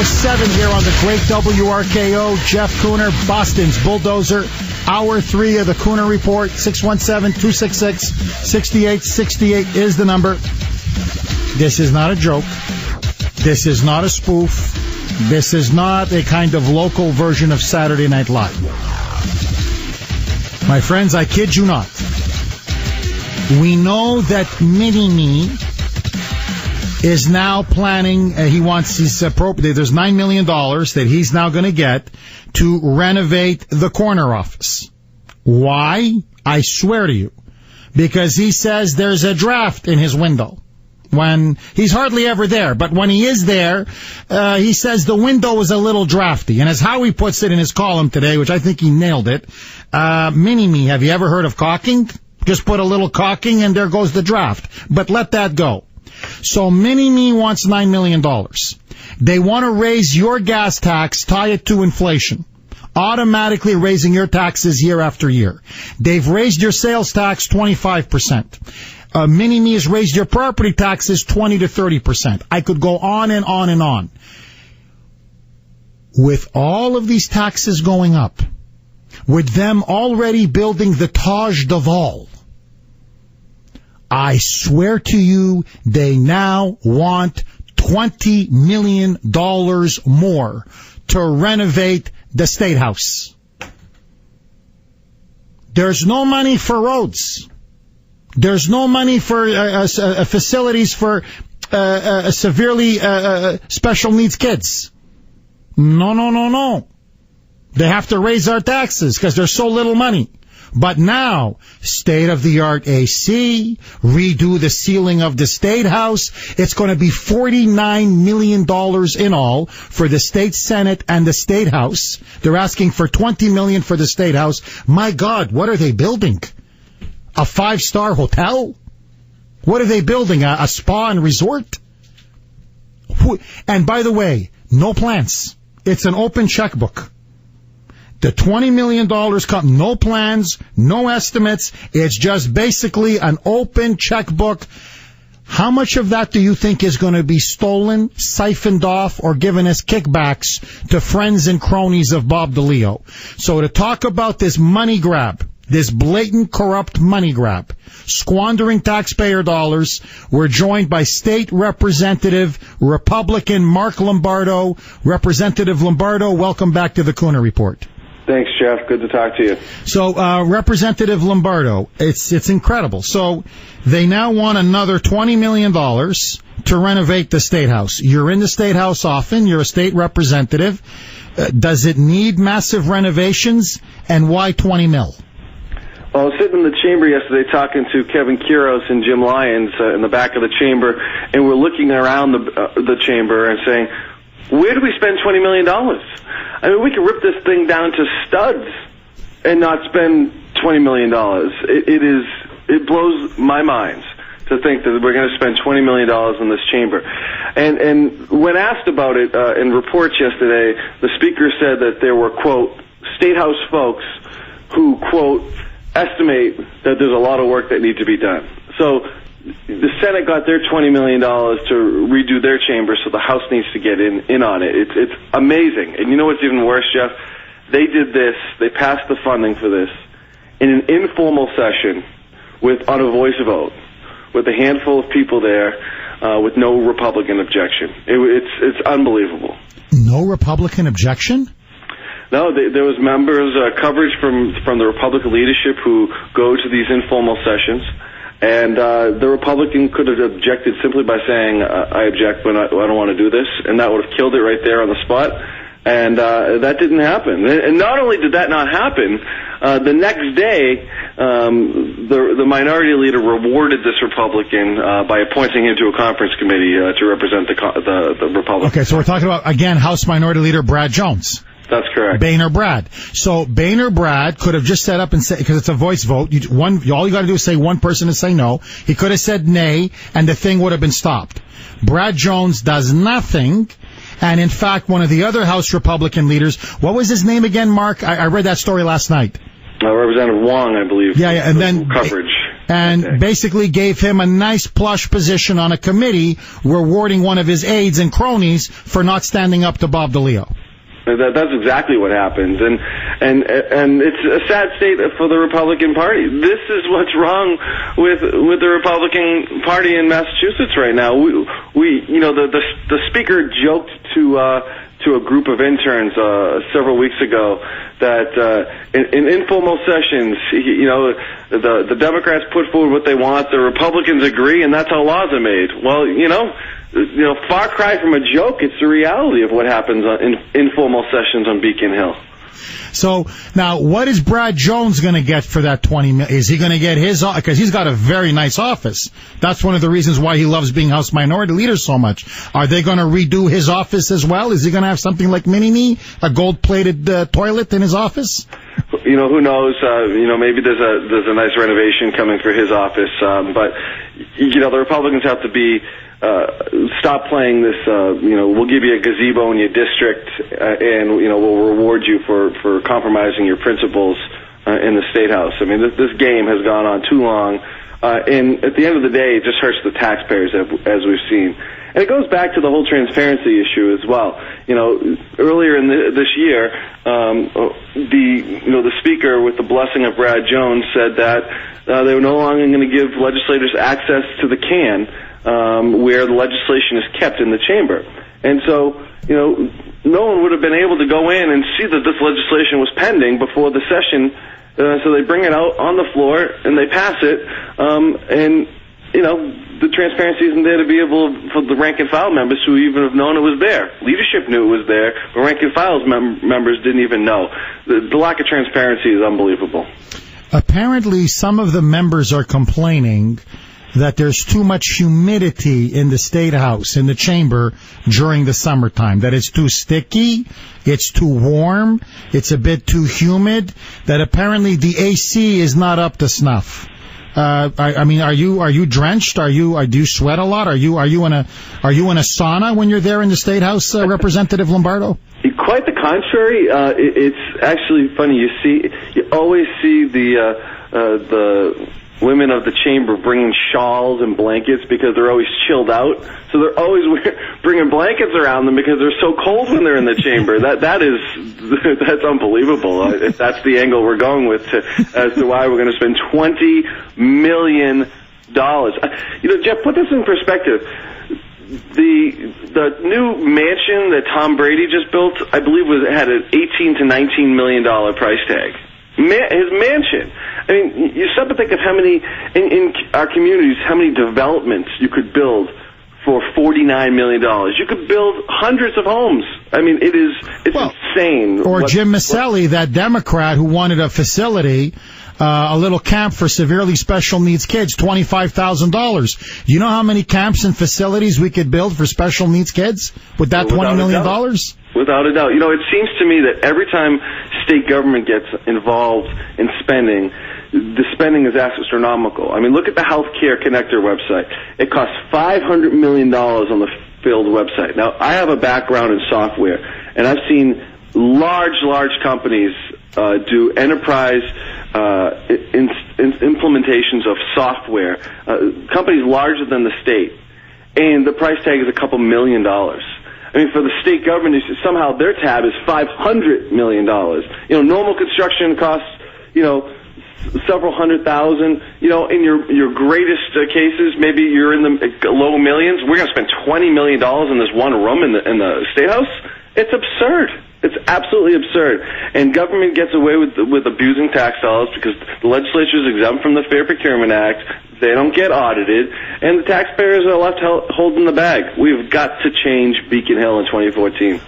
9:07 here on the great WRKO. Jeff Kuhner, Boston's bulldozer. Hour 3 of the Kuhner Report. 617-266-6868 is the number. This is not a joke. This is not a spoof. This is not a kind of local version of Saturday Night Live. My friends, I kid you not. We know that Mini-Me is now planning, there's $9 million that he's now going to get to renovate the corner office. Why? I swear to you. Because he says there's a draft in his window. When he's hardly ever there, but when he is there, he says the window is a little drafty. And as Howie puts it in his column today, which I think he nailed it, Mini-Me, have you ever heard of caulking? Just put a little caulking and there goes the draft. But let that go. So Mini-Me wants $9 million. They want to raise your gas tax, tie it to inflation, automatically raising your taxes year after year. They've raised your sales tax 25%. Mini-Me has raised your property taxes 20 to 30%. I could go on and on and on. With all of these taxes going up, with them already building the Taj Mahal, I swear to you, they now want $20 million more to renovate the State House. There's no money for roads. There's no money for facilities for severely special needs kids. No. They have to raise our taxes because there's so little money. But now, state-of-the-art AC, redo the ceiling of the State House. It's going to be $49 million in all for the State Senate and the State House. They're asking for $20 million for the State House. My God, what are they building? A 5-star hotel? What are they building? A spa and resort? And by the way, no plans. It's an open checkbook. The $20 million come, no plans, no estimates. It's just basically an open checkbook. How much of that do you think is going to be stolen, siphoned off, or given as kickbacks to friends and cronies of Bob DeLeo? So to talk about this money grab, this blatant corrupt money grab, squandering taxpayer dollars, we're joined by State Representative Republican Mark Lombardo. Representative Lombardo, welcome back to the Kuhner Report. Thanks, Jeff. Good to talk to you. So, Representative Lombardo, it's incredible. So, they now want another $20 million to renovate the State House. You're in the State House often. You're a state representative. Does it need massive renovations? And why 20 mil? Well, I was sitting in the chamber yesterday talking to Kevin Quiros and Jim Lyons in the back of the chamber, and we're looking around the chamber and saying, where do we spend $20 million? I mean, we could rip this thing down to studs and not spend $20 million. It blows my mind to think that we're going to spend $20 million in this chamber. And when asked about it in reports yesterday, the speaker said that there were, quote, State House folks who, quote, estimate that there's a lot of work that needs to be done. So the Senate got their $20 million to redo their chamber, so the House needs to get in on it. It's amazing. And you know what's even worse, Jeff? They did this, they passed the funding for this in an informal session on a voice vote with a handful of people there with no Republican objection. It's unbelievable. No Republican objection? No, there was members, coverage from the Republican leadership who go to these informal sessions. And the Republican could have objected simply by saying, I object, but I don't want to do this. And that would have killed it right there on the spot. And that didn't happen. And not only did that not happen, the next day, the minority leader rewarded this Republican by appointing him to a conference committee to represent the Republicans. Okay, so we're talking about, again, House Minority Leader Brad Jones. That's correct. Boehner Brad. So Boehner Brad could have just set up and said, because it's a voice vote, all you got to do is say one person to say no. He could have said nay, and the thing would have been stopped. Brad Jones does nothing, and in fact, one of the other House Republican leaders, what was his name again, Mark? I read that story last night. Representative Wong, I believe. Yeah, and then coverage. and basically gave him a nice plush position on a committee rewarding one of his aides and cronies for not standing up to Bob DeLeo. That's exactly what happens, and it's a sad state for the Republican Party. This is what's wrong with the Republican Party in Massachusetts right now. The speaker joked to a group of interns several weeks ago that in informal sessions, the Democrats put forward what they want, the Republicans agree, and that's how laws are made. Well, far cry from a joke. It's the reality of what happens in informal sessions on Beacon Hill. So now, what is Brad Jones going to get for that $20 million? Is he going to get his? Because he's got a very nice office. That's one of the reasons why he loves being House Minority Leader so much. Are they going to redo his office as well? Is he going to have something like Mini-Me, a gold-plated toilet in his office? Who knows? Maybe there's a nice renovation coming for his office. But the Republicans have to be. Stop playing this, we'll give you a gazebo in your district, and, we'll reward you for compromising your principles in the State House. I mean, this game has gone on too long, and at the end of the day, it just hurts the taxpayers, as we've seen. And it goes back to the whole transparency issue as well. Earlier in this year, the Speaker, with the blessing of Brad Jones, said that they were no longer going to give legislators access to the can, where the legislation is kept in the chamber. And so, no one would have been able to go in and see that this legislation was pending before the session, so they bring it out on the floor and they pass it, and, the transparency isn't there to be able for the rank and file members who even have known it was there. Leadership knew it was there, but rank and file members didn't even know. The lack of transparency is unbelievable. Apparently, some of the members are complaining that there's too much humidity in the State House, in the chamber, during the summertime, that it's too sticky, it's too warm, it's a bit too humid, that apparently the AC is not up to snuff. I mean, are you drenched? Do you sweat a lot? Are you in a sauna when you're there in the State House, Representative Lombardo? Quite the contrary. It's actually funny. You always see the women of the chamber bringing shawls and blankets because they're always chilled out. So they're always bringing blankets around them because they're so cold when they're in the chamber. That's unbelievable. If that's the angle we're going with as to why we're going to spend $20 million. Jeff, put this in perspective. The new mansion that Tom Brady just built, I believe, had an $18 to $19 million price tag. His mansion. I mean, you stop and think of how many, in our communities, how many developments you could build for $49 million. You could build hundreds of homes. I mean, it's insane. Or Jim Maselli, that Democrat who wanted a facility, a little camp for severely special needs kids, $25,000. You know how many camps and facilities we could build for special needs kids with that $20 million? Without a doubt. It seems to me that every time state government gets involved in spending, the spending is astronomical. I mean, look at the Healthcare Connector website. It costs $500 million on the failed website. Now, I have a background in software, and I've seen large companies do enterprise implementations of software, companies larger than the state, and the price tag is a couple $1 million. I mean, for the state government, somehow their tab is $500 million. Normal construction costs, several $100,000. In your greatest cases, maybe you're in the low millions. We're going to spend $20 million in this one room in the State House? It's absurd. It's absolutely absurd. And government gets away with abusing tax dollars because the legislature is exempt from the Fair Procurement Act. They don't get audited, and the taxpayers are left holding the bag. We've got to change Beacon Hill in 2014.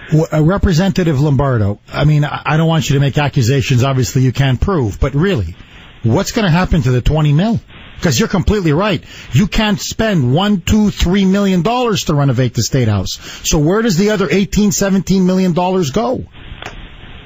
Representative Lombardo, I mean, I don't want you to make accusations obviously you can't prove, but really, what's going to happen to the $20 million? Because you're completely right. You can't spend $1, $2, $3 million to renovate the State House. So where does the other $18, $17 million go?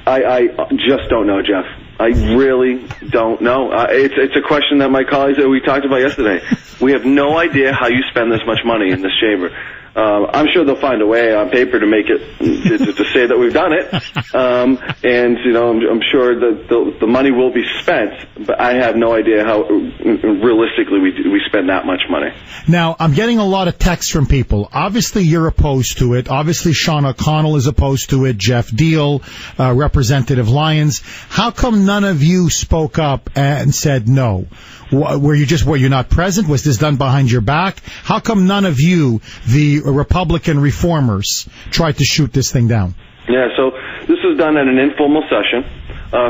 I just don't know, Jeff. I really don't know. It's a question that my colleagues that we talked about yesterday. We have no idea how you spend this much money in this chamber. I'm sure they'll find a way on paper to make it to say that we've done it, and I'm sure that the money will be spent. But I have no idea how realistically we spend that much money. Now, I'm getting a lot of texts from people. Obviously, you're opposed to it. Obviously, Sean O'Connell is opposed to it. Jeff Deal, Representative Lyons. How come none of you spoke up and said no? Were you not present? Was this done behind your back? How come none of you, the Republican reformers, tried to shoot this thing down? Yeah, so this was done at an informal session.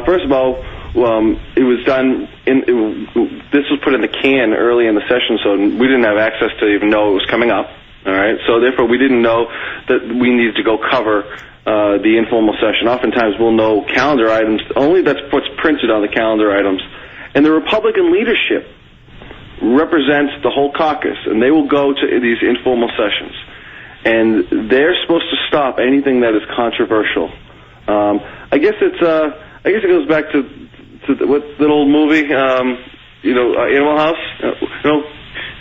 First of all, it was done this was put in the can early in the session, so we didn't have access to even know it was coming up. All right, so therefore we didn't know that we needed to go cover the informal session. Oftentimes we'll know calendar items only. That's what's printed on the calendar items. And the Republican leadership represents the whole caucus, and they will go to these informal sessions. And they're supposed to stop anything that is controversial. I guess it goes back to what that old movie, Animal House.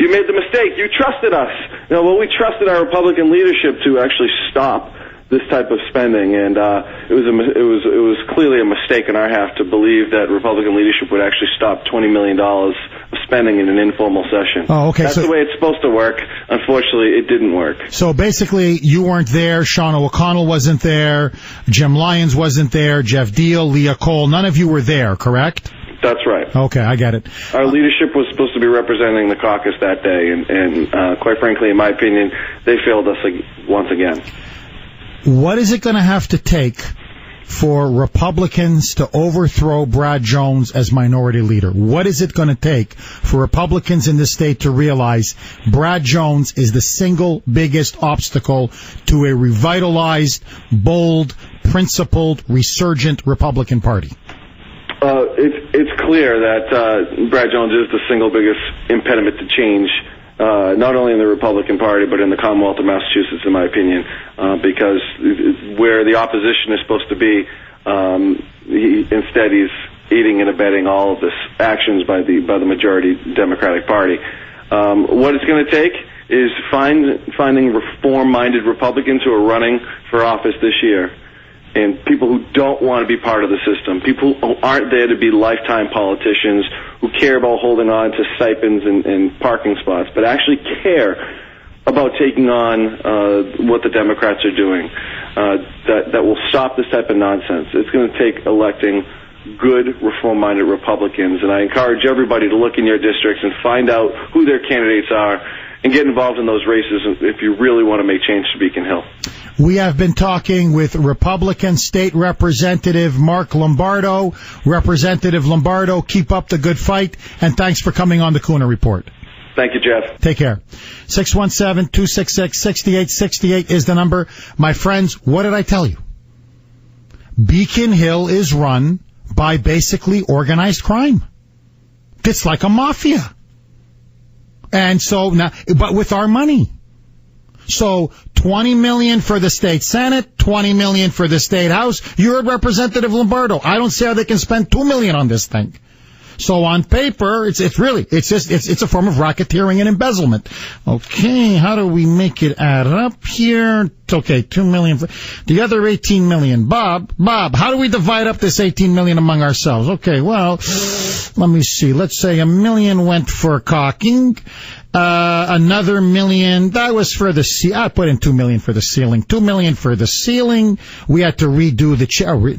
You made the mistake. You trusted us. Well, we trusted our Republican leadership to actually stop this type of spending, and it was clearly a mistake on our half to believe that Republican leadership would actually stop $20 million of spending in an informal session. Oh, okay. That's the way it's supposed to work. Unfortunately, it didn't work. So basically, you weren't there. Sean O'Connell wasn't there. Jim Lyons wasn't there. Jeff Deal, Leah Cole. None of you were there, correct? That's right. Okay, I get it. Our leadership was supposed to be representing the caucus that day, and quite frankly, in my opinion, they failed us once again. What is it going to have to take for Republicans to overthrow Brad Jones as minority leader? What is it going to take for Republicans in this state to realize Brad Jones is the single biggest obstacle to a revitalized, bold, principled, resurgent Republican Party? It's clear that Brad Jones is the single biggest impediment to change, not only in the Republican Party, but in the Commonwealth of Massachusetts, in my opinion, because where the opposition is supposed to be, instead he's aiding and abetting all of this actions by the majority Democratic Party. What it's going to take is finding reform-minded Republicans who are running for office this year, and people who don't want to be part of the system, people who aren't there to be lifetime politicians, who care about holding on to stipends and parking spots, but actually care about taking on what the Democrats are doing, that will stop this type of nonsense. It's going to take electing good, reform-minded Republicans, and I encourage everybody to look in your districts and find out who their candidates are and get involved in those races if you really want to make change to Beacon Hill. We have been talking with Republican State Representative Mark Lombardo. Representative Lombardo, keep up the good fight, and thanks for coming on the Kuhner Report. Thank you, Jeff. Take care. 617-266-6868 is the number. My friends, what did I tell you? Beacon Hill is run by basically organized crime. It's like a mafia. And so now, but with our money. So $20 million for the state Senate, $20 million for the state House. You're Representative Lombardo. I don't see how they can spend $2 million on this thing. So on paper, it's a form of racketeering and embezzlement. Okay, how do we make it add up here? Okay, $2 million. The other $18 million. Bob, how do we divide up this $18 million among ourselves? Okay, well, let me see. Let's say $1 million went for caulking. Another $1 million, that was for the I put in $2 million for the ceiling. $2 million for the ceiling. We had to redo the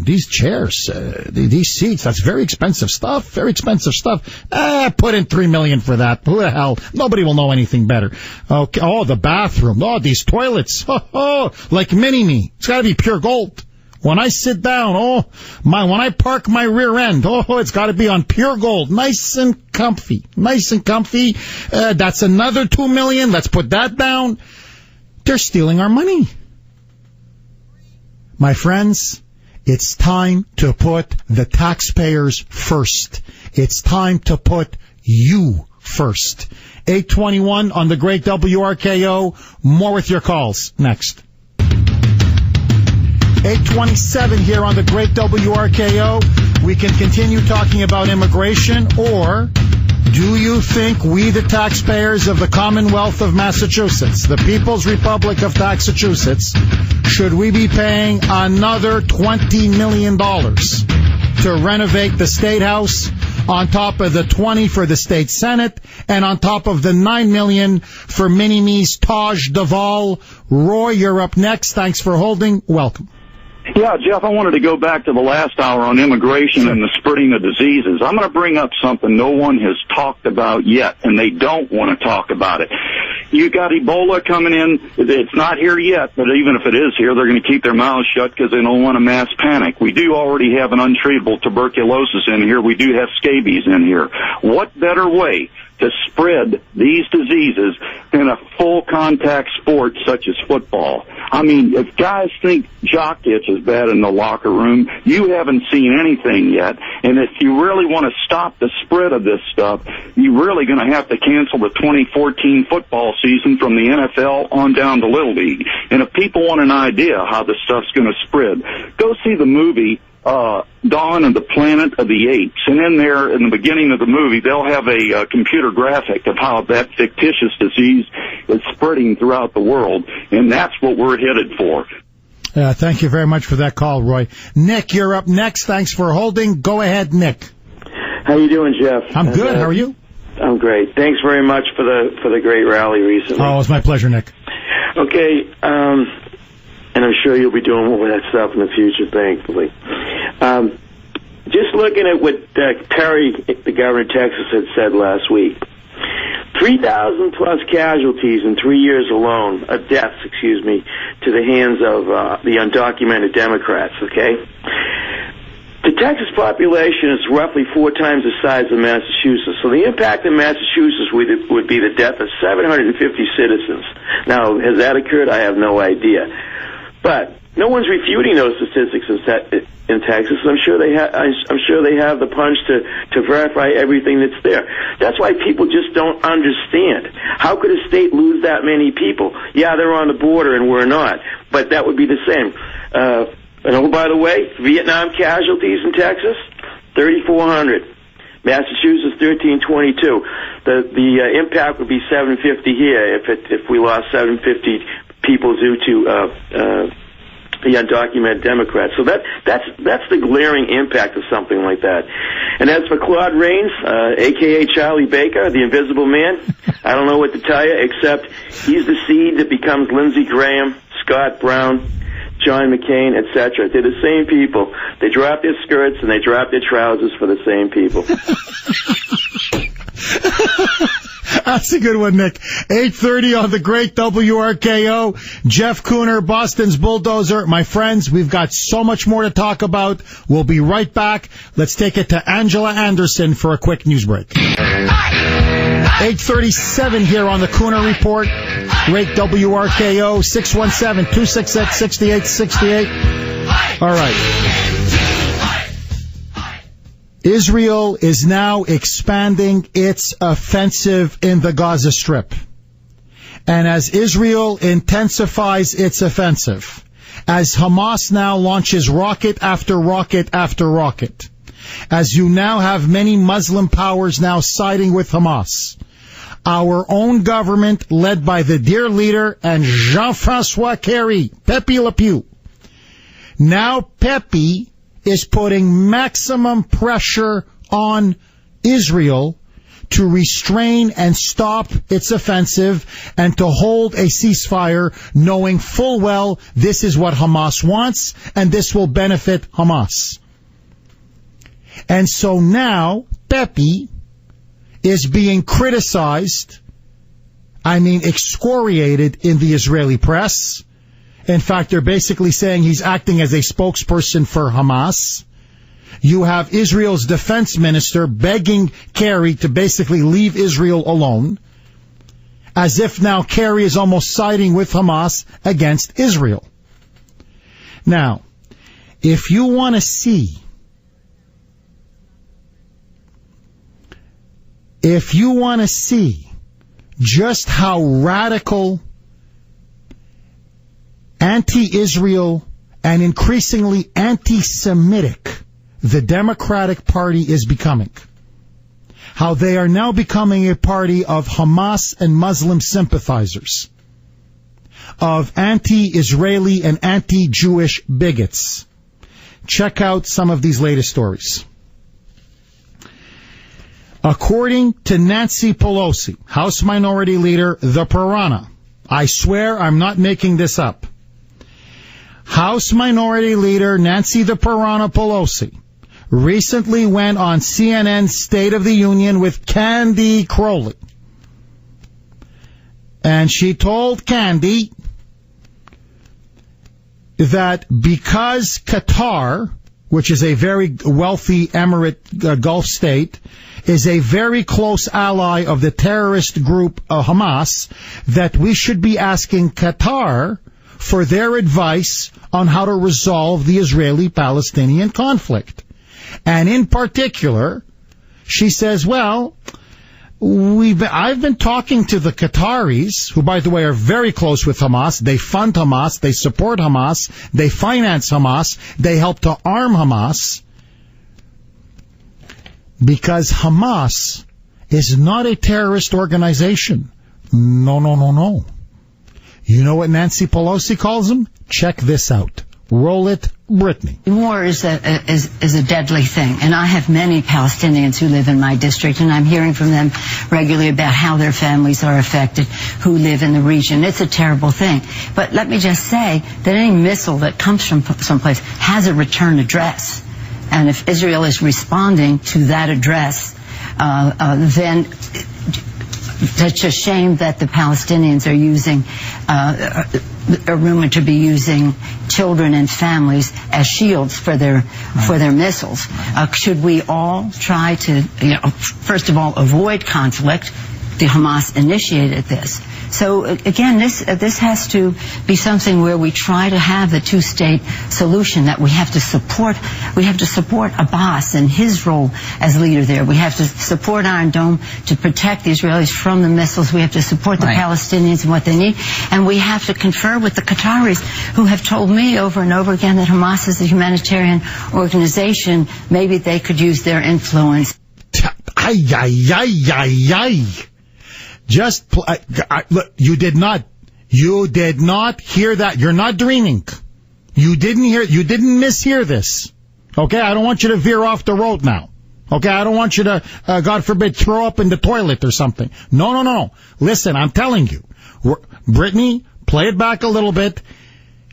these chairs, these seats. That's very expensive stuff. Very expensive stuff. Put in $3 million for that. Who the hell? Nobody will know anything better. Okay. Oh, the bathroom. Oh, these toilets. Oh, like mini-me. It's got to be pure gold. When I sit down, when I park my rear end, it's got to be on pure gold. Nice and comfy. Nice and comfy. That's another $2 million. Let's put that down. They're stealing our money. My friends, it's time to put the taxpayers first. It's time to put you first. 821 on the great WRKO. More with your calls next. 827 here on the great WRKO. We can continue talking about immigration, or Do you think we, the taxpayers of the Commonwealth of Massachusetts, the People's Republic of Massachusetts, should we be paying another $20 million to renovate the State House, on top of the 20 for the State Senate, and on top of the $9 million for Mini-Me's Taj Duvall? Roy, you're up next. Thanks for holding. Welcome. Yeah, Jeff, I wanted to go back to the last hour on immigration and the spreading of diseases. I'm going to bring up something no one has talked about yet, and they don't want to talk about it. You got Ebola coming in. It's not here yet, but even if it is here, they're going to keep their mouths shut because they don't want a mass panic. We do already have an untreatable tuberculosis in here. We do have scabies in here. What better way to spread these diseases in a full contact sport such as football? I mean, if guys think jock itch is bad in the locker room, you haven't seen anything yet. And if you really want to stop the spread of this stuff, you're really going to have to cancel the 2014 football season from the NFL on down to Little League. And if people want an idea how this stuff's going to spread, go see the movie Dawn of the Planet of the Apes, and in there, in the beginning of the movie, they'll have a computer graphic of how that fictitious disease is spreading throughout the world, and that's what we're headed for. Thank you very much for that call, Roy. Nick, you're up next. Thanks for holding. Go ahead, Nick. How you doing, Jeff? I'm good. How are you? I'm great. Thanks very much for the great rally recently. Oh, it's my pleasure, Nick. Okay, and I'm sure you'll be doing more of that stuff in the future, thankfully. Just looking at what Perry, the governor of Texas, had said last week. 3,000 plus casualties in 3 years alone, deaths, to the hands of the undocumented Democrats, okay? The Texas population is roughly 4 times the size of Massachusetts, so the impact in Massachusetts would be the death of 750 citizens. Now, has that occurred? I have no idea. But no one's refuting those statistics in Texas. I'm sure they have the punch to verify everything that's there. That's why people just don't understand. How could a state lose that many people? Yeah, they're on the border and we're not, but that would be the same. And oh, by the way, Vietnam casualties in Texas, 3,400. Massachusetts, 1,322. The impact would be 750 here if we lost 750 people due to the undocumented Democrats. So that's the glaring impact of something like that. And as for Claude Rains, a.k.a. Charlie Baker, the Invisible Man, I don't know what to tell you, except he's the seed that becomes Lindsey Graham, Scott Brown, John McCain, etc. They're the same people. They drop their skirts and they drop their trousers for the same people. That's a good one, Nick. 8:30 on the great WRKO. Jeff Kuhner, Boston's Bulldozer. My friends, we've got so much more to talk about. We'll be right back. Let's take it to Angela Anderson for a quick news break. 8:37 here on the Kuhner Report. Great WRKO, 617-266-6868. All right. Israel is now expanding its offensive in the Gaza Strip. And as Israel intensifies its offensive, as Hamas now launches rocket after rocket after rocket, as you now have many Muslim powers now siding with Hamas, our own government, led by the dear leader and Jean-Francois Kerry, Pepe Le Pew, now Pepe is putting maximum pressure on Israel to restrain and stop its offensive and to hold a ceasefire, knowing full well this is what Hamas wants and this will benefit Hamas. And so now Pepe is being criticized, excoriated in the Israeli press. In fact, they're basically saying he's acting as a spokesperson for Hamas. You have Israel's defense minister begging Kerry to basically leave Israel alone, as if now Kerry is almost siding with Hamas against Israel. Now, if you want to see just how radical, anti-Israel, and increasingly anti-Semitic the Democratic Party is becoming, how they are now becoming a party of Hamas and Muslim sympathizers, of anti-Israeli and anti-Jewish bigots. Check out some of these latest stories. According to Nancy Pelosi, House Minority Leader, the Piranha, I swear I'm not making this up, House Minority Leader Nancy the Piranha Pelosi recently went on CNN's State of the Union with Candy Crowley. And she told Candy that because Qatar, which is a very wealthy Emirate Gulf state, is a very close ally of the terrorist group Hamas, that we should be asking Qatar for their advice on how to resolve the Israeli-Palestinian conflict. And in particular, she says, well, I've been talking to the Qataris, who, by the way, are very close with Hamas. They fund Hamas. They support Hamas. They finance Hamas. They help to arm Hamas. Because Hamas is not a terrorist organization. No. You know what Nancy Pelosi calls them? Check this out. Roll it, Brittany. War is a deadly thing, and I have many Palestinians who live in my district, and I'm hearing from them regularly about how their families are affected, who live in the region. It's a terrible thing. But let me just say that any missile that comes from someplace has a return address. And if Israel is responding to that address, then it's a shame that the Palestinians are using, are rumored to be using children and families as shields for their missiles. Should we all try to, first of all, avoid conflict? The Hamas initiated this. So again, this has to be something where we try to have the two-state solution, that we have to support Abbas and his role as leader there. We have to support Iron Dome to protect the Israelis from the missiles. We have to support the Palestinians and what they need. And we have to confer with the Qataris, who have told me over and over again that Hamas is a humanitarian organization. Maybe they could use their influence. Just look, you did not hear that. You're not dreaming. You didn't mishear this. Okay, I don't want you to veer off the road now. Okay, I don't want you to, God forbid, throw up in the toilet or something. No. Listen, I'm telling you. Brittany, play it back a little bit.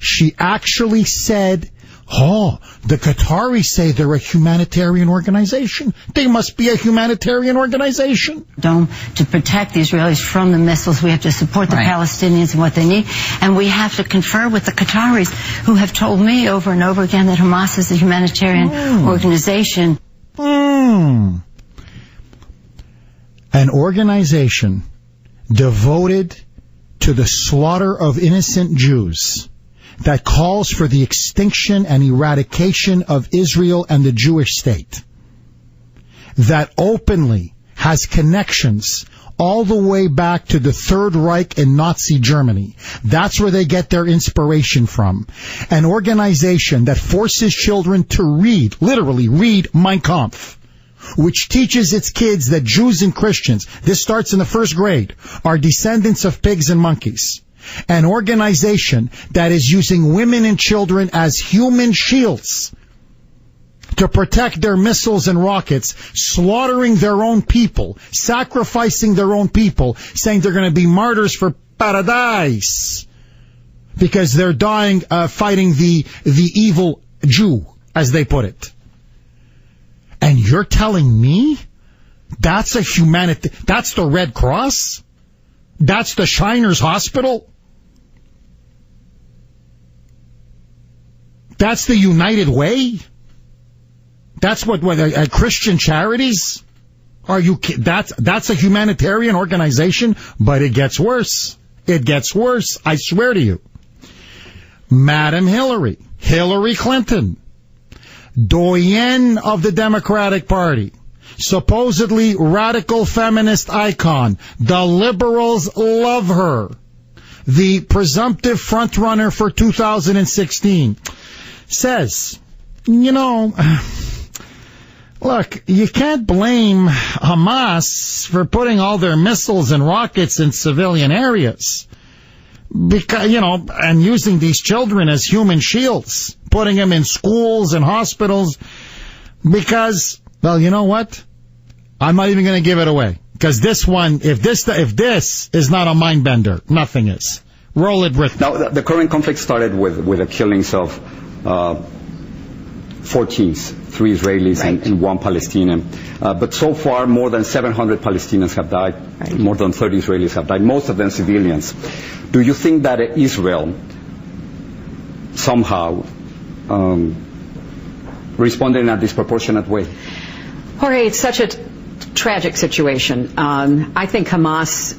She actually said, the Qataris say they're a humanitarian organization. They must be a humanitarian organization. Dome to protect the Israelis from the missiles. We have to support the Palestinians and what they need. And we have to confer with the Qataris, who have told me over and over again that Hamas is a humanitarian organization. An organization devoted to the slaughter of innocent Jews, that calls for the extinction and eradication of Israel and the Jewish state, that openly has connections all the way back to the Third Reich in Nazi Germany. That's where they get their inspiration from. An organization that forces children to read, literally read Mein Kampf, which teaches its kids that Jews and Christians, this starts in the first grade, are descendants of pigs and monkeys. An organization that is using women and children as human shields to protect their missiles and rockets, slaughtering their own people, sacrificing their own people, saying they're going to be martyrs for paradise because they're dying fighting the evil Jew, as they put it. And you're telling me that's that's the Red Cross? That's the Shriners Hospital? That's the United Way? That's what Christian charities? Are you? That's a humanitarian organization, but it gets worse. It gets worse. I swear to you. Madam Hillary Clinton, doyenne of the Democratic Party, supposedly radical feminist icon. The liberals love her. The presumptive frontrunner for 2016 says, Look, you can't blame Hamas for putting all their missiles and rockets in civilian areas. Because, and using these children as human shields, putting them in schools and hospitals, because, well, you know what? I'm not even going to give it away. Because this one, if this is not a mind bender, nothing is. Roll it, Britain. Now, the current conflict started with the killings of 4 teens, 3 Israelis and 1 Palestinian. But so far, more than 700 Palestinians have died. Right. More than 30 Israelis have died, most of them civilians. Do you think that Israel somehow responded in a disproportionate way? Jorge, it's such a tragic situation. I think Hamas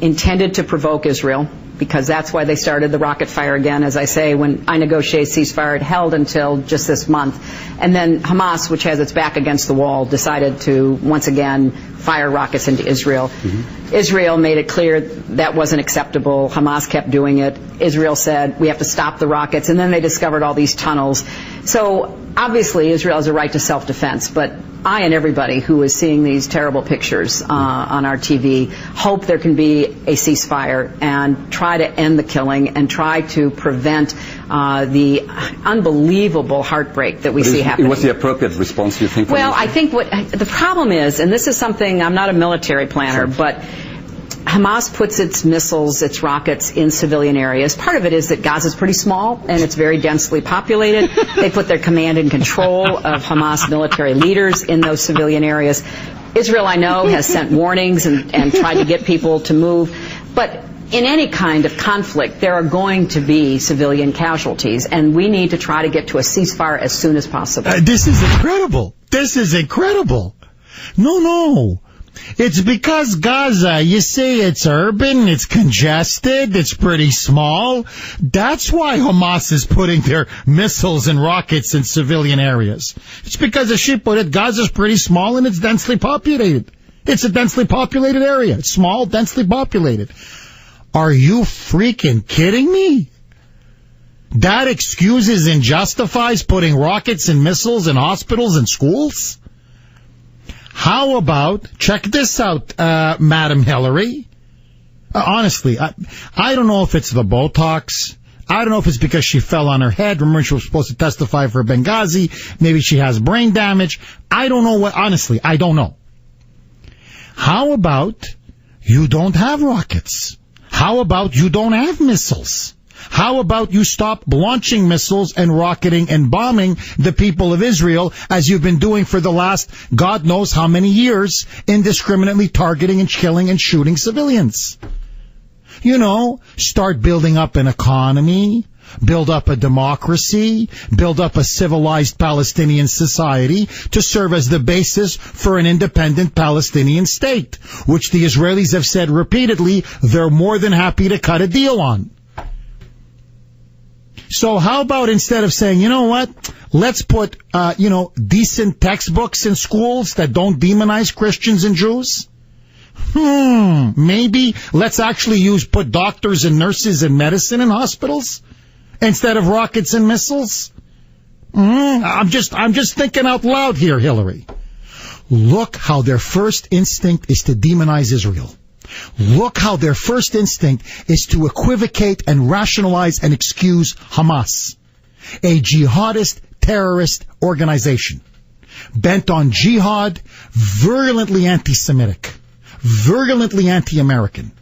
intended to provoke Israel, because that's why they started the rocket fire again. As I say, when I negotiated ceasefire, it held until just this month. And then Hamas, which has its back against the wall, decided to once again fire rockets into Israel. Mm-hmm. Israel made it clear that wasn't acceptable. Hamas kept doing it. Israel said, we have to stop the rockets. And then they discovered all these tunnels. So obviously Israel has a right to self-defense, but I and everybody who is seeing these terrible pictures on our TV hope there can be a ceasefire and try to end the killing and try to prevent the unbelievable heartbreak that we see happening. What's the appropriate response, do you think? Well, I think what the problem is, and this is something, I'm not a military planner, but Hamas puts its missiles, its rockets in civilian areas. Part of it is that Gaza's pretty small and it's very densely populated. They put their command and control of Hamas military leaders in those civilian areas. Israel, I know, has sent warnings and tried to get people to move. But in any kind of conflict, there are going to be civilian casualties, and we need to try to get to a ceasefire as soon as possible. This is incredible. This is incredible. No. It's because Gaza, you say it's urban, it's congested, it's pretty small. That's why Hamas is putting their missiles and rockets in civilian areas. It's because, as she put it, Gaza's pretty small and it's densely populated. It's a densely populated area. It's small, densely populated. Are you freaking kidding me? That excuses and justifies putting rockets and missiles in hospitals and schools? How about, check this out, Madam Hillary. Honestly, I don't know if it's the Botox. I don't know if it's because she fell on her head. Remember, she was supposed to testify for Benghazi. Maybe she has brain damage. I don't know honestly, I don't know. How about you don't have rockets? How about you don't have missiles? How about you stop launching missiles and rocketing and bombing the people of Israel, as you've been doing for the last God knows how many years, indiscriminately targeting and killing and shooting civilians? Start building up an economy, build up a democracy, build up a civilized Palestinian society to serve as the basis for an independent Palestinian state, which the Israelis have said repeatedly they're more than happy to cut a deal on. So how about, instead of saying, you know what, let's put, decent textbooks in schools that don't demonize Christians and Jews? Maybe let's actually put doctors and nurses and medicine in hospitals instead of rockets and missiles? I'm just thinking out loud here, Hillary. Look how their first instinct is to demonize Israel. Look how their first instinct is to equivocate and rationalize and excuse Hamas, a jihadist terrorist organization bent on jihad, virulently anti-Semitic, virulently anti-American.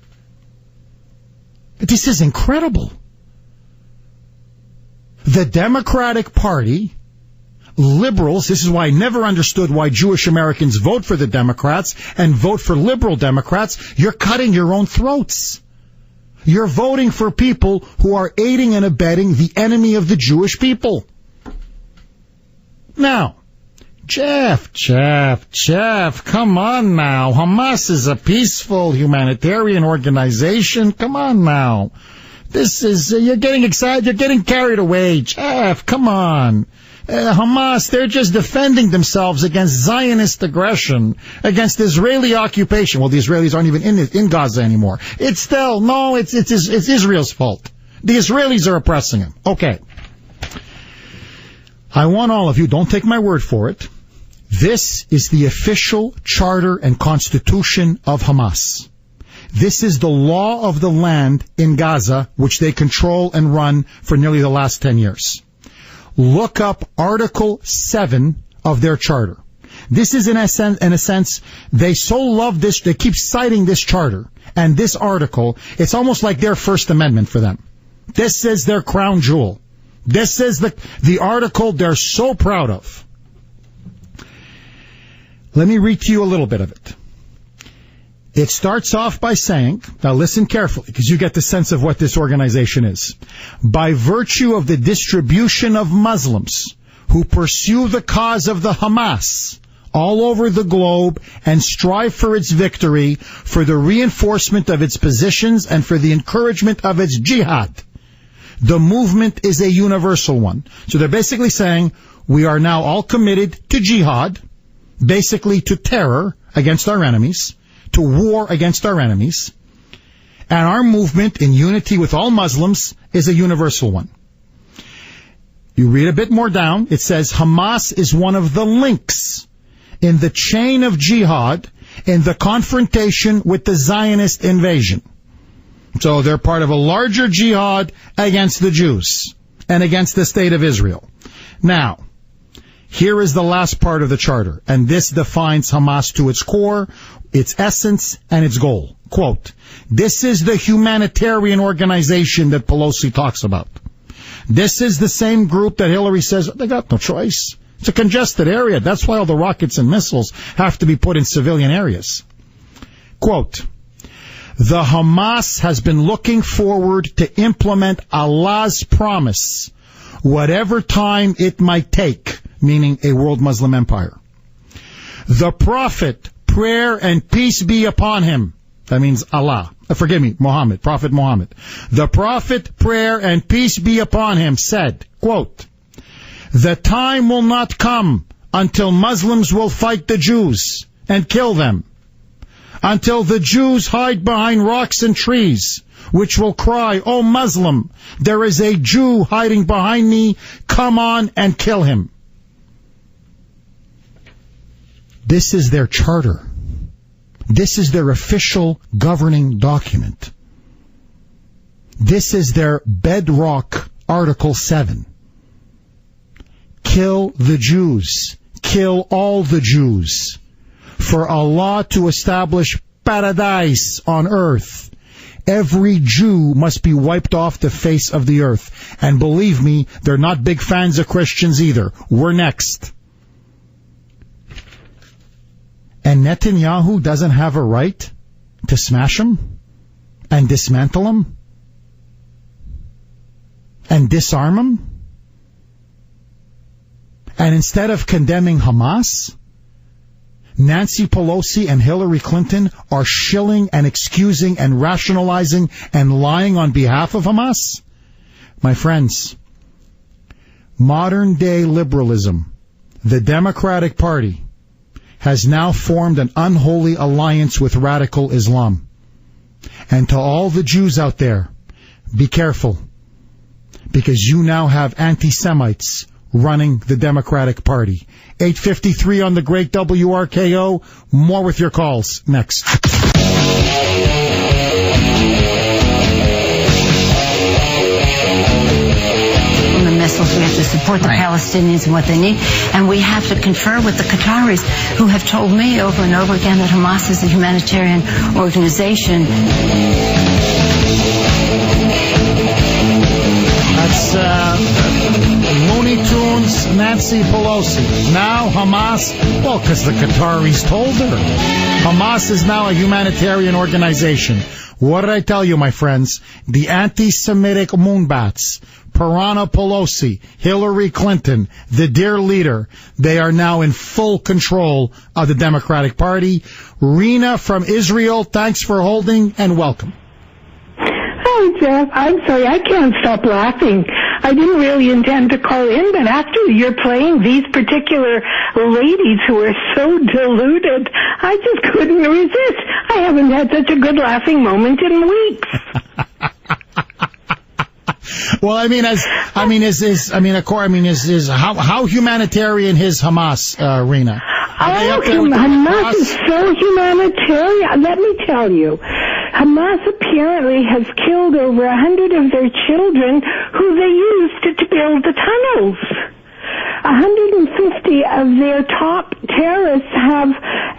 This is incredible. The Democratic Party, liberals, this is why I never understood why Jewish Americans vote for the Democrats and vote for liberal Democrats. You're cutting your own throats. You're voting for people who are aiding and abetting the enemy of the Jewish people. Now, Jeff, come on now. Hamas is a peaceful humanitarian organization. Come on now. This is, you're getting excited, you're getting carried away. Jeff, come on. Hamas, they're just defending themselves against Zionist aggression, against Israeli occupation. Well, the Israelis aren't even in Gaza anymore. It's Israel's fault. The Israelis are oppressing them. Okay. I want all of you, don't take my word for it. This is the official charter and constitution of Hamas. This is the law of the land in Gaza, which they control and run for nearly the last 10 years. Look up Article 7 of their charter. This is, in a sense, they so love this, they keep citing this charter and this article, it's almost like their First Amendment for them. This is their crown jewel. This is the article they're so proud of. Let me read to you a little bit of it. It starts off by saying, now listen carefully, because you get the sense of what this organization is. By virtue of the distribution of Muslims who pursue the cause of the Hamas all over the globe and strive for its victory, for the reinforcement of its positions, and for the encouragement of its jihad, the movement is a universal one. So they're basically saying, we are now all committed to jihad, basically to terror against our enemies, to war against our enemies, and our movement in unity with all Muslims is a universal one. You read a bit more down, it says Hamas is one of the links in the chain of jihad in the confrontation with the Zionist invasion. So they're part of a larger jihad against the Jews and against the state of Israel. Now, here is the last part of the charter, and this defines Hamas to its core, its essence, and its goal. Quote, this is the humanitarian organization that Pelosi talks about. This is the same group that Hillary says they got no choice. It's a congested area. That's why all the rockets and missiles have to be put in civilian areas. Quote, the Hamas has been looking forward to implement Allah's promise, whatever time it might take, meaning a world Muslim empire. The Prophet, prayer and peace be upon him. That means Allah. Forgive me, Muhammad, Prophet Muhammad. The Prophet, prayer and peace be upon him, said, quote, the time will not come until Muslims will fight the Jews and kill them, until the Jews hide behind rocks and trees, which will cry, O Muslim, there is a Jew hiding behind me, come on and kill him. This is their charter. This is their official governing document. This is their bedrock Article 7. Kill the Jews. Kill all the Jews. For Allah to establish paradise on earth, every Jew must be wiped off the face of the earth. And believe me, they're not big fans of Christians either. We're next. And Netanyahu doesn't have a right to smash them and dismantle them and disarm them. And instead of condemning Hamas, Nancy Pelosi and Hillary Clinton are shilling and excusing and rationalizing and lying on behalf of Hamas. My friends, modern day liberalism, the Democratic Party, has now formed an unholy alliance with radical Islam. And to all the Jews out there, be careful, because you now have anti-Semites running the Democratic Party. 8:53 on the great WRKO. More with your calls next. Missiles. We have to support the Palestinians and what they need, and we have to confer with the Qataris, who have told me over and over again that Hamas is a humanitarian organization. That's Looney Tunes Nancy Pelosi. Now Hamas, well, because the Qataris told her. Hamas is now a humanitarian organization. What did I tell you, my friends? The anti-Semitic moonbats, Piranha Pelosi, Hillary Clinton, the dear leader, they are now in full control of the Democratic Party. Rena from Israel, thanks for holding and welcome. Hi, Jeff. I'm sorry, I can't stop laughing. I didn't really intend to call in, but after you're playing these particular ladies who are so deluded, I just couldn't resist. I haven't had such a good laughing moment in weeks. Well, how humanitarian is Hamas, Rena? Hamas is so humanitarian. Let me tell you, Hamas apparently has killed over 100 of their children who they used to build the tunnels. 150 of their top terrorists have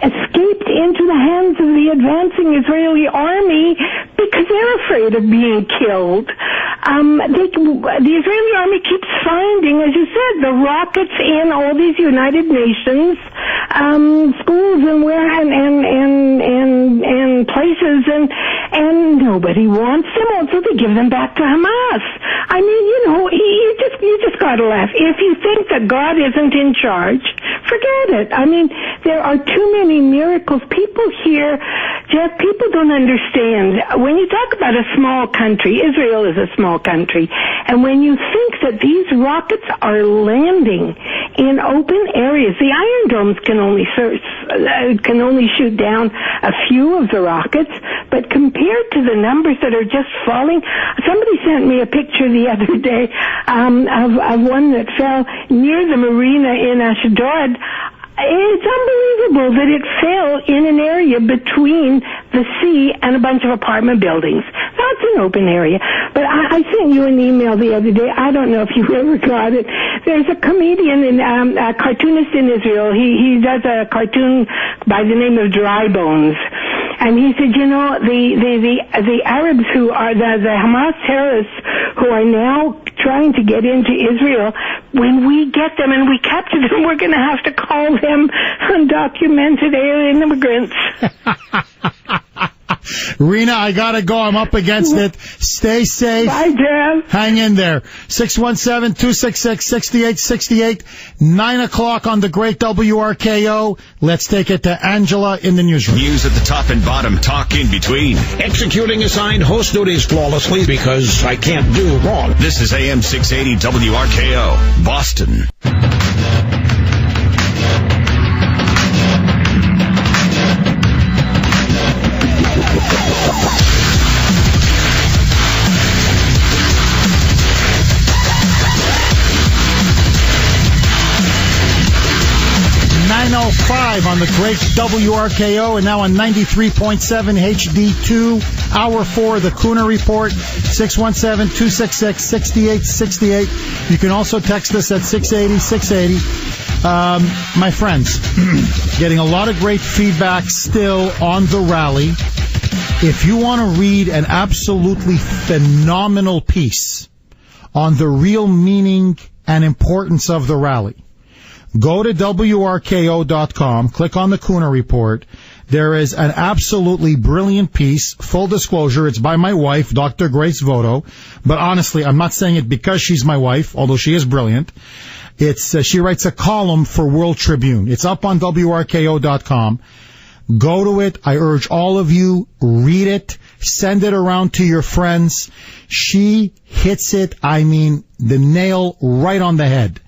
escaped into the hands of the advancing Israeli army because they're afraid of being killed. The Israeli army keeps finding, as you said, the rockets in all these United Nations schools and places, and nobody wants them, so they give them back to Hamas. I mean, you just gotta laugh. If you think that God isn't in charge, forget it. I mean, there are too many miracles. People here, Jeff, people don't understand. When you talk about a small country, Israel is a small country, and when you think that these rockets are landing in open areas, the Iron Domes can only shoot down a few of the rockets, but compared to the numbers that are just falling, somebody sent me a picture the other day of one that fell near the marina in Ashdod. It's unbelievable that it fell in an area between the sea and a bunch of apartment buildings. That's an open area. But I sent you an email the other day. I don't know if you ever got it. There's a comedian, a cartoonist in Israel. He does a cartoon by the name of Dry Bones. And he said, the Arabs who are the Hamas terrorists who are now trying to get into Israel, when we get them and we capture them, we're going to have to call them undocumented alien immigrants. Rena, I gotta go. I'm up against it. Stay safe. Bye, Jeff. Hang in there. 617-266-6868. 9 o'clock on the great WRKO. Let's take it to Angela in the newsroom. News at the top and bottom. Talk in between. Executing assigned host duties flawlessly because I can't do wrong. This is AM 680 WRKO, Boston. 9:05 on the great WRKO, and now on 93.7 HD2, Hour 4, the Kuhner Report, 617-266-6868. You can also text us at 680-680. My friends, getting a lot of great feedback still on the rally. If you want to read an absolutely phenomenal piece on the real meaning and importance of the rally, go to WRKO.com, click on the Kuhner Report. There is an absolutely brilliant piece. Full disclosure, it's by my wife, Dr. Grace Voto. But honestly, I'm not saying it because she's my wife, although she is brilliant. She writes a column for World Tribune. It's up on WRKO.com. Go to it. I urge all of you, read it, send it around to your friends. She hits it, the nail right on the head.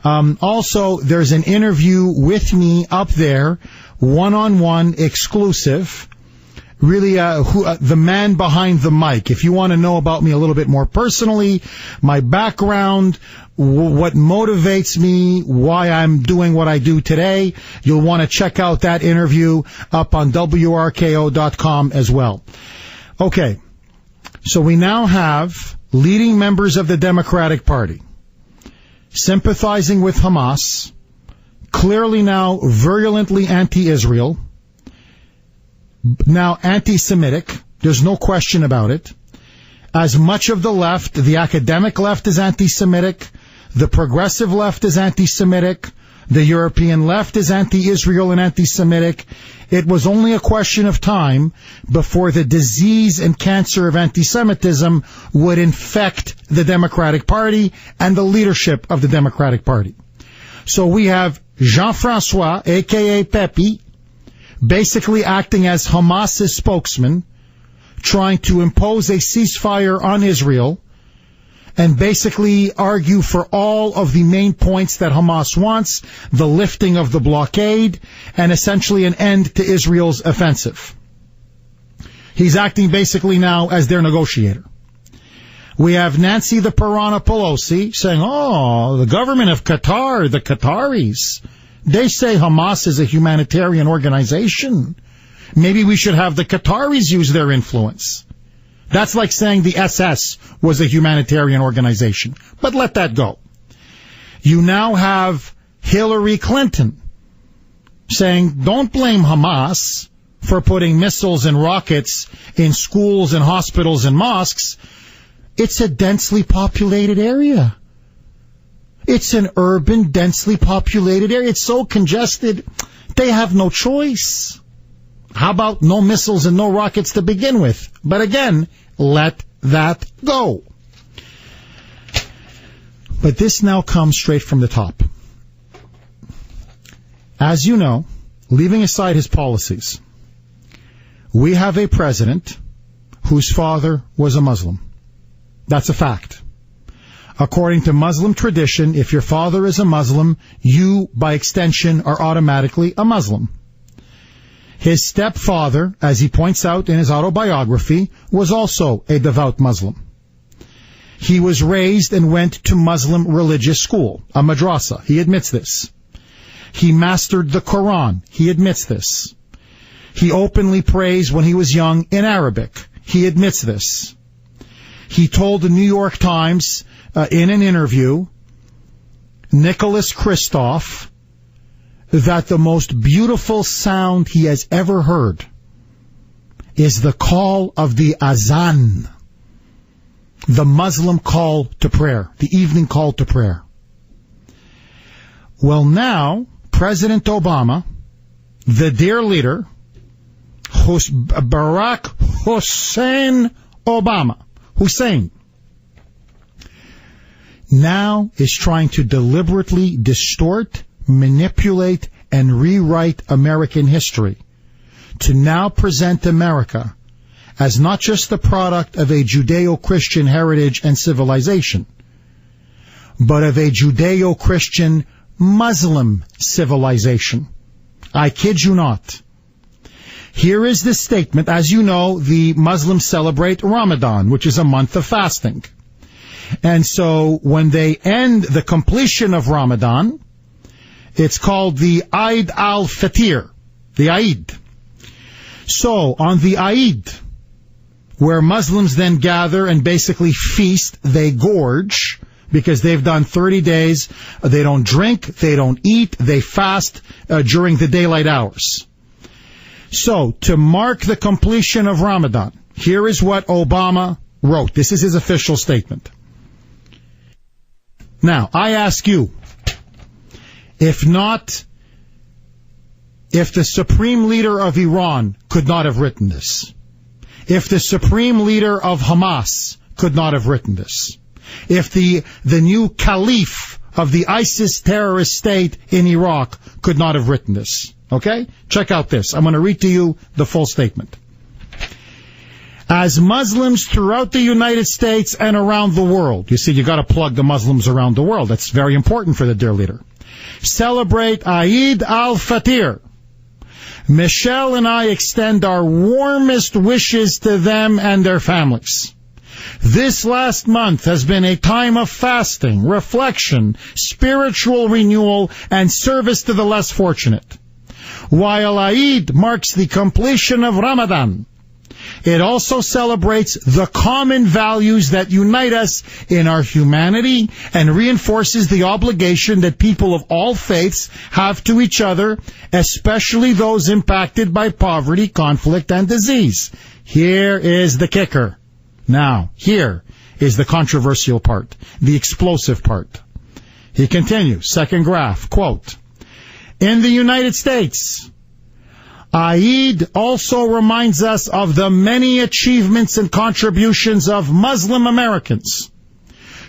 Also, there's an interview with me up there, one-on-one, exclusive. Really, the man behind the mic. If you want to know about me a little bit more personally, my background, what motivates me, why I'm doing what I do today, you'll want to check out that interview up on WRKO.com as well. Okay, so we now have leading members of the Democratic Party sympathizing with Hamas, clearly now virulently anti-Israel, now anti-Semitic. There's no question about it. As much of the left, the academic left is anti-Semitic, the progressive left is anti-Semitic, the European left is anti-Israel and anti-Semitic. It was only a question of time before the disease and cancer of anti-Semitism would infect the Democratic Party and the leadership of the Democratic Party. So we have Jean-François, a.k.a. Pepe, basically acting as Hamas's spokesman, trying to impose a ceasefire on Israel and basically argue for all of the main points that Hamas wants, the lifting of the blockade, and essentially an end to Israel's offensive. He's acting basically now as their negotiator. We have Nancy the Piranha Pelosi saying, oh, the government of Qatar, the Qataris, they say Hamas is a humanitarian organization. Maybe we should have the Qataris use their influence. That's like saying the SS was a humanitarian organization. But let that go. You now have Hillary Clinton saying, don't blame Hamas for putting missiles and rockets in schools and hospitals and mosques. It's a densely populated area. It's an urban, densely populated area. It's so congested, they have no choice. How about no missiles and no rockets to begin with? But again, let that go. But this now comes straight from the top. As you know, leaving aside his policies, we have a president whose father was a Muslim. That's a fact. According to Muslim tradition, if your father is a Muslim, you, by extension, are automatically a Muslim. His stepfather, as he points out in his autobiography, was also a devout Muslim. He was raised and went to Muslim religious school, a madrasa. He admits this. He mastered the Quran. He admits this. He openly prays when he was young in Arabic. He admits this. He told the New York Times in an interview, Nicholas Kristof, that the most beautiful sound he has ever heard is the call of the azan, the Muslim call to prayer, the evening call to prayer. Well, now, President Obama, the dear leader, Barack Hussein Obama, Hussein, now is trying to deliberately distort, manipulate, and rewrite American history to now present America as not just the product of a Judeo-Christian heritage and civilization, but of a Judeo-Christian Muslim civilization. I kid you not. Here is the statement. As you know, the Muslims celebrate Ramadan, which is a month of fasting. And so when they end the completion of Ramadan, it's called the Eid al-Fitr, the Eid. So on the Eid, where Muslims then gather and basically feast, they gorge, because they've done 30 days. They don't drink, they don't eat, they fast during the daylight hours. So, to mark the completion of Ramadan, here is what Obama wrote. This is his official statement. Now, I ask you, if the Supreme Leader of Iran could not have written this, if the Supreme Leader of Hamas could not have written this, if the new Caliph of the ISIS terrorist state in Iraq could not have written this, okay? Check out this. I'm going to read to you the full statement. As Muslims throughout the United States and around the world, you see, you got to plug the Muslims around the world. That's very important for the dear leader. Celebrate Eid al-Fitr. Michelle and I extend our warmest wishes to them and their families. This last month has been a time of fasting, reflection, spiritual renewal, and service to the less fortunate. While Eid marks the completion of Ramadan, it also celebrates the common values that unite us in our humanity and reinforces the obligation that people of all faiths have to each other, especially those impacted by poverty, conflict, and disease. Here is the kicker. Now, here is the controversial part, the explosive part. He continues, second graph, quote, in the United States, Eid also reminds us of the many achievements and contributions of Muslim Americans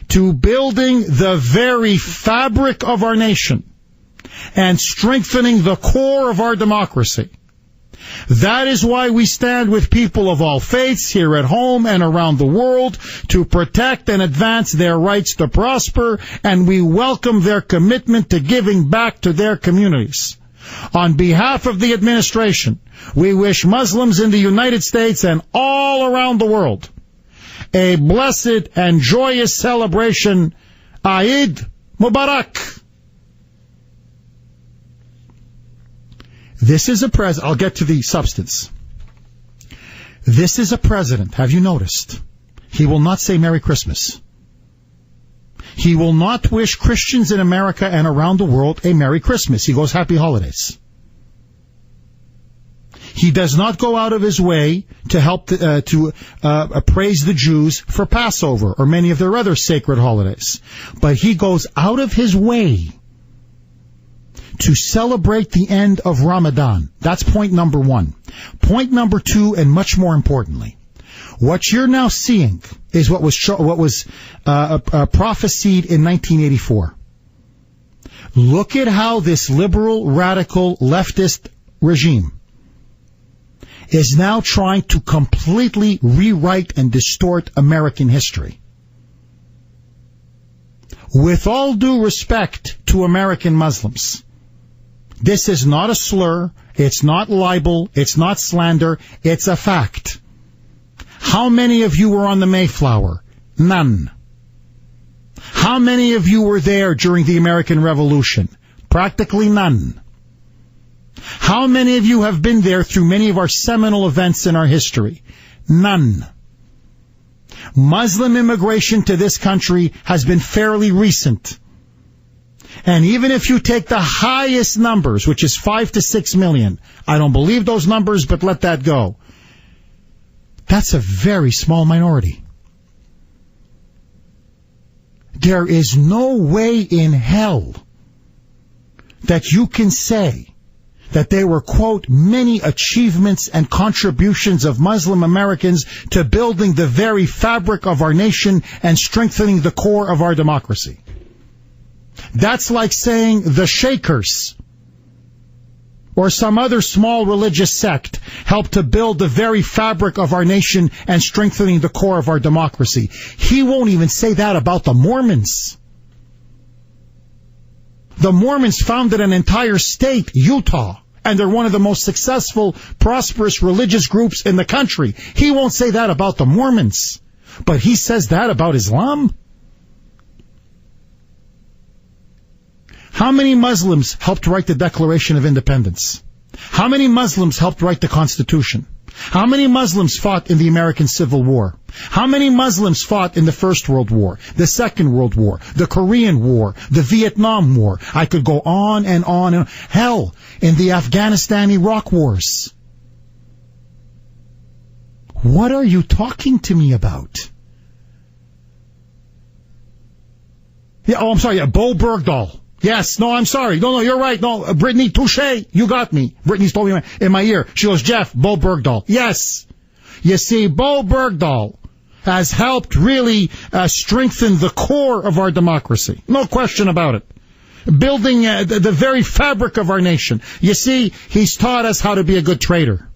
to building the very fabric of our nation and strengthening the core of our democracy. That is why we stand with people of all faiths here at home and around the world to protect and advance their rights to prosper, and we welcome their commitment to giving back to their communities. On behalf of the administration, we wish Muslims in the United States and all around the world a blessed and joyous celebration. Eid Mubarak. This is a president. I'll get to the substance. This is a president. Have you noticed? He will not say Merry Christmas. He will not wish Christians in America and around the world a Merry Christmas. He goes Happy Holidays. He does not go out of his way to help praise the Jews for Passover or many of their other sacred holidays. But he goes out of his way to celebrate the end of Ramadan. That's point number one. Point number two, and much more importantly, what you're now seeing is what was prophesied in 1984. Look at how this liberal, radical, leftist regime is now trying to completely rewrite and distort American history. With all due respect to American Muslims, this is not a slur, it's not libel, it's not slander, it's a fact. How many of you were on the Mayflower? None. How many of you were there during the American Revolution? Practically none. How many of you have been there through many of our seminal events in our history? None. Muslim immigration to this country has been fairly recent. And even if you take the highest numbers, which is 5 to 6 million, I don't believe those numbers, but let that go. That's a very small minority. There is no way in hell that you can say that there were, quote, many achievements and contributions of Muslim Americans to building the very fabric of our nation and strengthening the core of our democracy. That's like saying the Shakers or some other small religious sect helped to build the very fabric of our nation and strengthening the core of our democracy. He won't even say that about the Mormons. The Mormons founded an entire state, Utah, and they're one of the most successful, prosperous religious groups in the country. He won't say that about the Mormons, but he says that about Islam? How many Muslims helped write the Declaration of Independence? How many Muslims helped write the Constitution? How many Muslims fought in the American Civil War? How many Muslims fought in the First World War, the Second World War, the Korean War, the Vietnam War? I could go on and on and on. Hell, in the Afghanistan-Iraq wars. What are you talking to me about? I'm sorry, Bo Bergdahl. Yes, no, I'm sorry. No, you're right. No, Brittany, touche. You got me. Brittany's told me in my ear. She goes, Jeff, Bo Bergdahl. Yes. You see, Bo Bergdahl has helped really strengthen the core of our democracy. No question about it. Building the very fabric of our nation. You see, he's taught us how to be a good trader.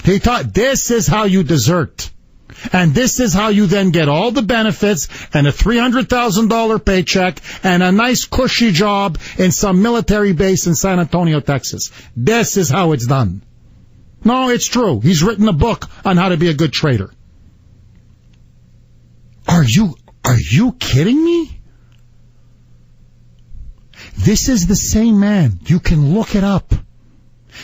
He taught this is how you desert. And this is how you then get all the benefits and a $300,000 paycheck and a nice cushy job in some military base in San Antonio, Texas. This is how it's done. No, it's true. He's written a book on how to be a good trader. Are you kidding me? This is the same man. You can look it up.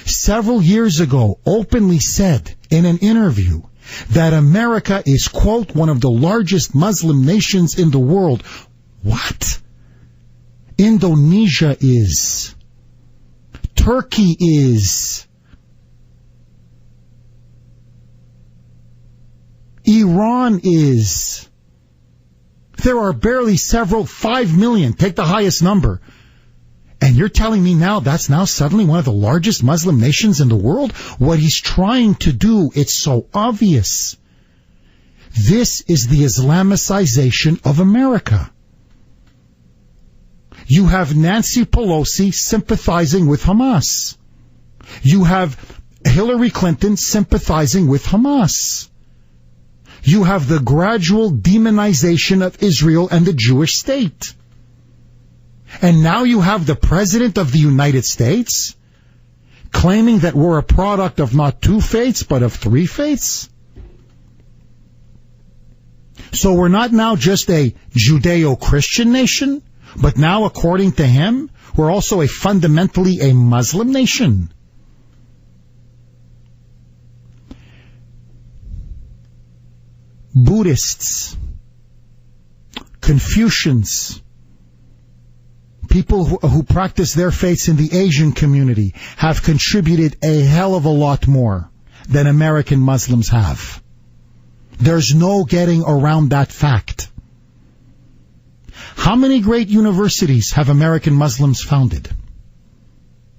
Several years ago, openly said in an interview that America is, quote, one of the largest Muslim nations in the world. What? Indonesia is. Turkey is. Iran is. There are barely 5 million. Take the highest number. And you're telling me now that's now suddenly one of the largest Muslim nations in the world? What he's trying to do, it's so obvious. This is the Islamicization of America. You have Nancy Pelosi sympathizing with Hamas. You have Hillary Clinton sympathizing with Hamas. You have the gradual demonization of Israel and the Jewish state. And now you have the President of the United States claiming that we're a product of not 2 faiths, but of 3 faiths? So we're not now just a Judeo-Christian nation, but now, according to him, we're also fundamentally a Muslim nation. Buddhists, Confucians, people who practice their faiths in the Asian community have contributed a hell of a lot more than American Muslims have. There's no getting around that fact. How many great universities have American Muslims founded?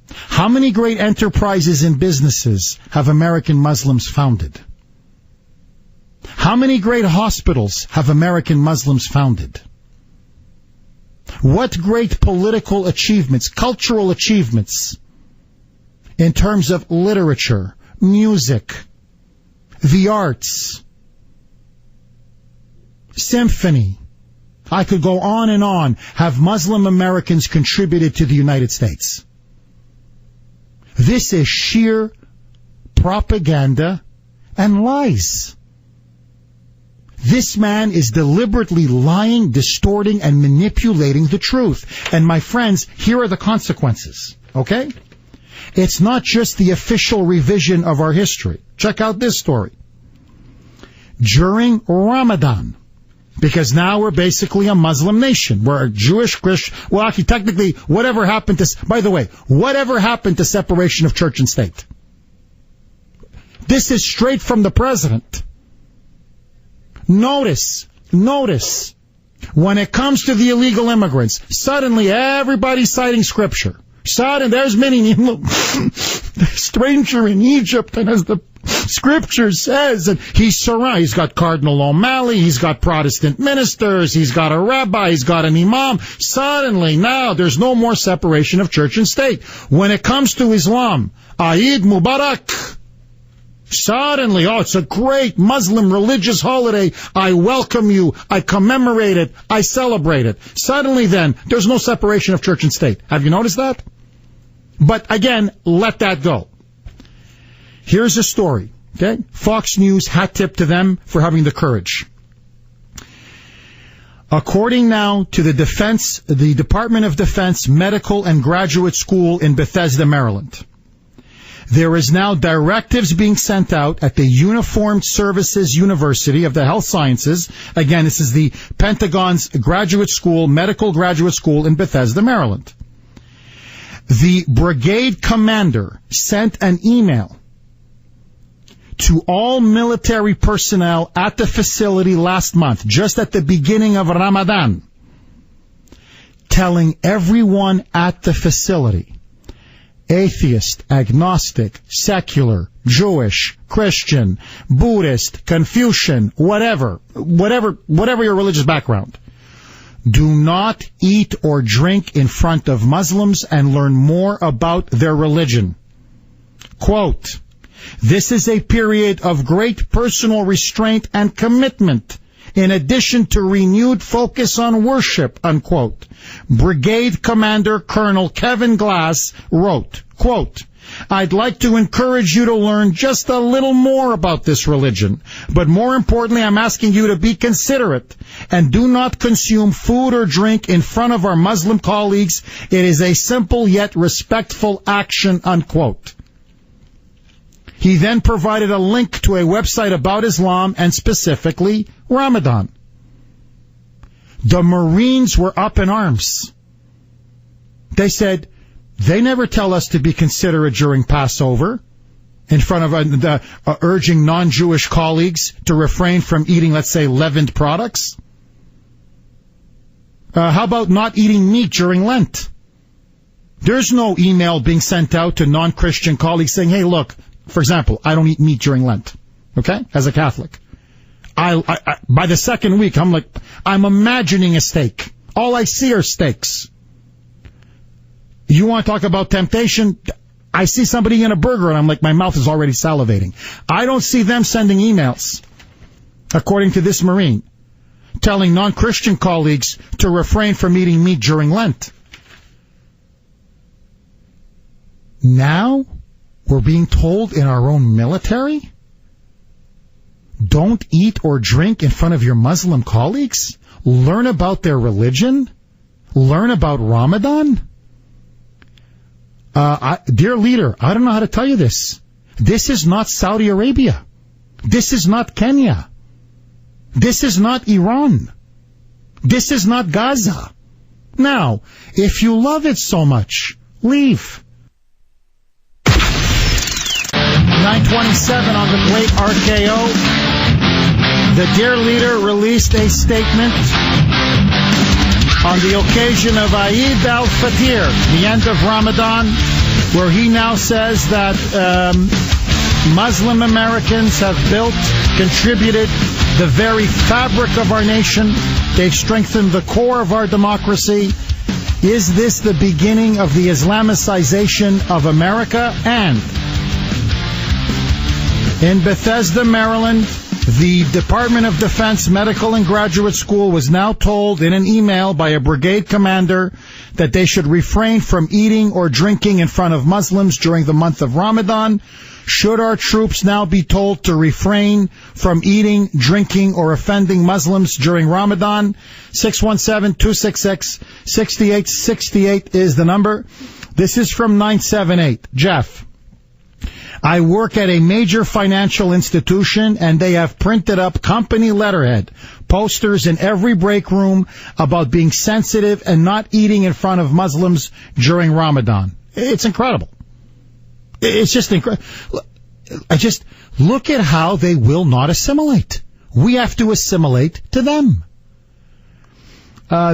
How many great enterprises and businesses have American Muslims founded? How many great hospitals have American Muslims founded? What great political achievements, cultural achievements, in terms of literature, music, the arts, symphony, I could go on and on, have Muslim Americans contributed to the United States? This is sheer propaganda and lies. This man is deliberately lying, distorting, and manipulating the truth. And my friends, here are the consequences, okay? It's not just the official revision of our history. Check out this story. During Ramadan, because now we're basically a Muslim nation. We're a Jewish, Christian, well, actually, technically, whatever happened to, by the way, whatever happened to separation of church and state? This is straight from the president. Notice, when it comes to the illegal immigrants, suddenly everybody's citing scripture. There's many, the stranger in Egypt, and as the scripture says, and he's got Cardinal O'Malley, he's got Protestant ministers, he's got a rabbi, he's got an imam. Suddenly, now, there's no more separation of church and state. When it comes to Islam, Eid Mubarak. Suddenly, it's a great Muslim religious holiday. I welcome you. I commemorate it. I celebrate it. Suddenly then, there's no separation of church and state. Have you noticed that? But again, let that go. Here's a story. Okay? Fox News, hat tip to them for having the courage. According now to the Department of Defense Medical and Graduate School in Bethesda, Maryland, there is now directives being sent out at the Uniformed Services University of the Health Sciences. Again, this is the Pentagon's graduate school, medical graduate school in Bethesda, Maryland. The brigade commander sent an email to all military personnel at the facility last month, just at the beginning of Ramadan, telling everyone at the facility, atheist, agnostic, secular, Jewish, Christian, Buddhist, Confucian, whatever your religious background, do not eat or drink in front of Muslims and learn more about their religion. Quote, this is a period of great personal restraint and commitment, in addition to renewed focus on worship, unquote. Brigade Commander Colonel Kevin Glass wrote, quote, I'd like to encourage you to learn just a little more about this religion, but more importantly, I'm asking you to be considerate and do not consume food or drink in front of our Muslim colleagues. It is a simple yet respectful action, unquote. He then provided a link to a website about Islam and specifically Ramadan. The Marines were up in arms. They said, they never tell us to be considerate during Passover in front of urging non-Jewish colleagues to refrain from eating, let's say, leavened products. How about not eating meat during Lent? There's no email being sent out to non-Christian colleagues saying, hey, look, for example, I don't eat meat during Lent, okay, as a Catholic. I by the second week, I'm imagining a steak. All I see are steaks. You want to talk about temptation? I see somebody in a burger, and I'm like, my mouth is already salivating. I don't see them sending emails, according to this Marine, telling non-Christian colleagues to refrain from eating meat during Lent. Now, we're being told in our own military, don't eat or drink in front of your Muslim colleagues? Learn about their religion? Learn about Ramadan? Dear leader, I don't know how to tell you this. This is not Saudi Arabia. This is not Kenya. This is not Iran. This is not Gaza. Now, if you love it so much, leave. 927 on the great RKO. The dear leader released a statement on the occasion of Eid al-Fitr, the end of Ramadan, where he now says that Muslim Americans have built, contributed the very fabric of our nation. They've strengthened the core of our democracy. Is this the beginning of the Islamicization of America? And in Bethesda, Maryland, the Department of Defense Medical and Graduate School was now told in an email by a brigade commander that they should refrain from eating or drinking in front of Muslims during the month of Ramadan. Should our troops now be told to refrain from eating, drinking, or offending Muslims during Ramadan? 617-266-6868 is the number. This is from 978. Jeff, I work at a major financial institution, and they have printed up company letterhead posters in every break room about being sensitive and not eating in front of Muslims during Ramadan. It's incredible. It's just incredible. Just look at how they will not assimilate. We have to assimilate to them.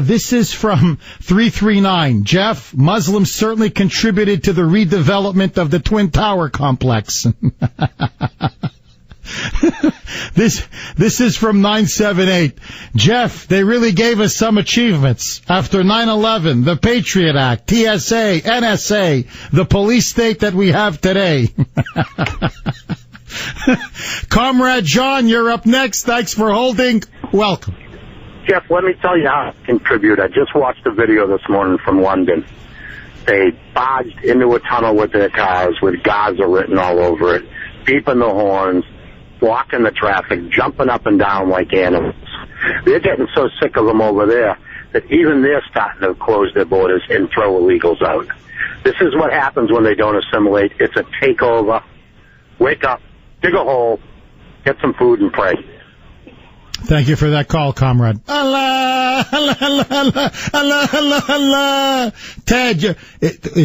This is from 339. Jeff, Muslims certainly contributed to the redevelopment of the Twin Tower complex. This is from 978. Jeff, they really gave us some achievements. After 9/11, the Patriot Act, TSA, NSA, the police state that we have today. Comrade John, you're up next. Thanks for holding. Welcome. Jeff, let me tell you how to contribute. I just watched a video this morning from London. They barged into a tunnel with their cars with Gaza written all over it, beeping the horns, blocking the traffic, jumping up and down like animals. They're getting so sick of them over there that even they're starting to close their borders and throw illegals out. This is what happens when they don't assimilate. It's a takeover. Wake up, dig a hole, get some food, and pray. Thank you for that call, comrade. Allah, Allah, Allah, Allah, Allah, Allah, Allah. Ted,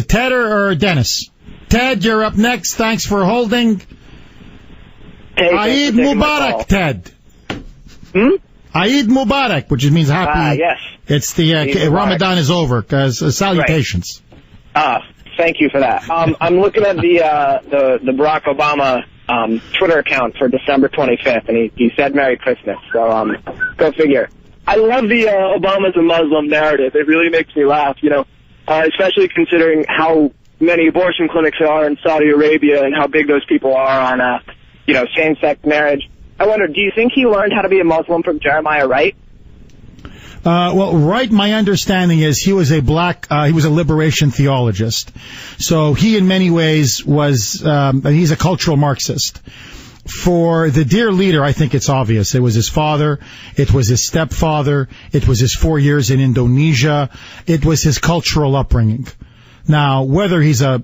Ted or Dennis? Ted, you're up next. Thanks for holding. Hey, Eid Mubarak, Ted. Eid Mubarak, which means happy. Yes. It's the Ramadan is over. Salutations. Right. Thank you for that. I'm looking at the Barack Obama Twitter account for December 25th, and he said Merry Christmas. So go figure. I love the Obama's a Muslim narrative. It really makes me laugh. Especially considering how many abortion clinics there are in Saudi Arabia and how big those people are on same-sex marriage. I wonder, do you think he learned how to be a Muslim from Jeremiah Wright? Well, Wright, my understanding is he was a liberation theologist. So he in many ways he's a cultural Marxist. For the dear leader, I think it's obvious. It was his father. It was his stepfather. It was his 4 years in Indonesia. It was his cultural upbringing. Now, whether he's a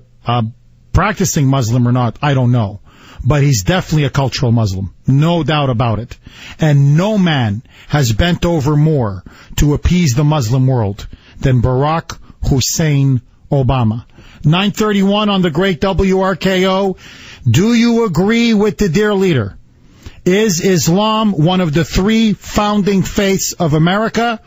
practicing Muslim or not, I don't know. But he's definitely a cultural Muslim. No doubt about it. And no man has bent over more to appease the Muslim world than Barack Hussein Obama. 931 on the great WRKO. Do you agree with the dear leader? Is Islam one of the three founding faiths of America?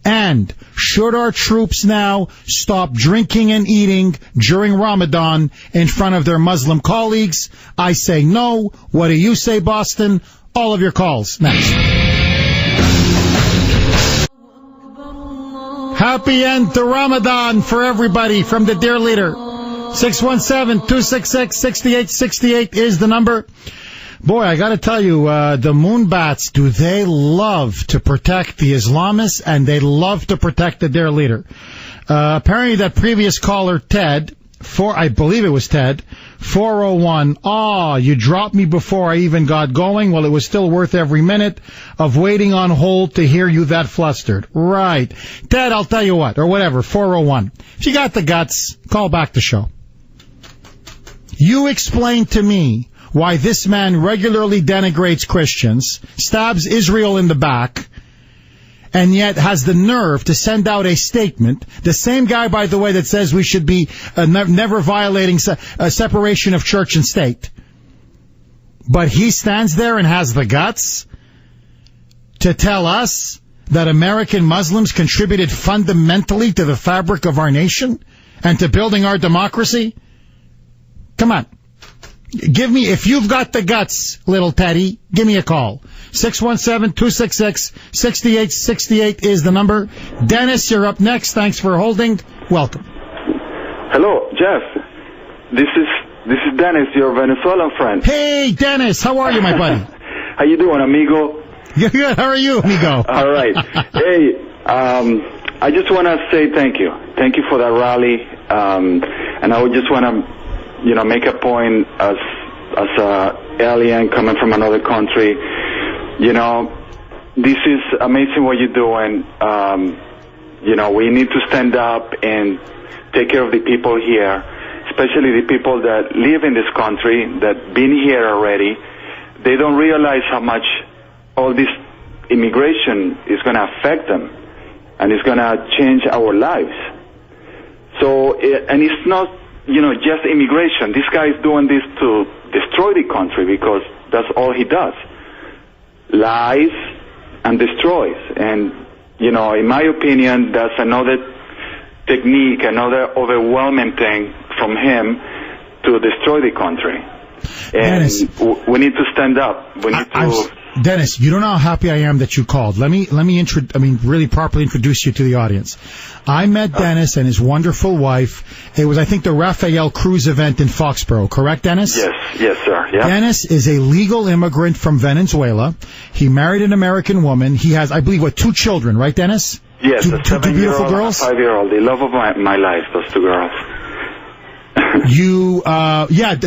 And should our troops now stop drinking and eating during Ramadan in front of their Muslim colleagues? I say no. What do you say, Boston? All of your calls next. Happy end to Ramadan for everybody from the dear leader. 617-266-6868 is the number. Boy, I got to tell you, the Moonbats, do they love to protect the Islamists, and they love to protect their leader. Apparently that previous caller, Ted, I believe it was Ted, 401, you dropped me before I even got going. Well, it was still worth every minute of waiting on hold to hear you that flustered. Right. Ted, I'll tell you what, or whatever, 401. If you got the guts, call back the show. You explain to me why this man regularly denigrates Christians, stabs Israel in the back, and yet has the nerve to send out a statement. The same guy, by the way, that says we should be never violating a separation of church and state. But he stands there and has the guts to tell us that American Muslims contributed fundamentally to the fabric of our nation and to building our democracy. Come on. Give me, if you've got the guts, little Teddy, give me a call. 617-266-6868 is the number. Dennis, you're up next. Thanks for holding. Welcome. Hello, Jeff. This is Dennis, your Venezuelan friend. Hey, Dennis. How are you, my buddy? How you doing, amigo? Good. How are you, amigo? All right. Hey, I just want to say thank you. Thank you for that rally. And I would just want to make a point as a alien coming from another country. This is amazing what you're doing. We need to stand up and take care of the people here, especially the people that live in this country, that been here already. They don't realize how much all this immigration is going to affect them, and it's going to change our lives. So, and it's not just immigration. This guy is doing this to destroy the country because that's all he does. Lies and destroys. And, in my opinion, that's another technique, another overwhelming thing from him to destroy the country. And Dennis, we need to stand up. We need to... Dennis, you don't know how happy I am that you called. Let me really properly introduce you to the audience. I met Dennis and his wonderful wife. It was, I think, the Rafael Cruz event in Foxborough. Correct, Dennis? Yes, sir. Yeah. Dennis is a legal immigrant from Venezuela. He married an American woman. He has, I believe, 2 children, right, Dennis? Yes, two beautiful girls? And a 5-year-old. The love of my life, those 2 girls.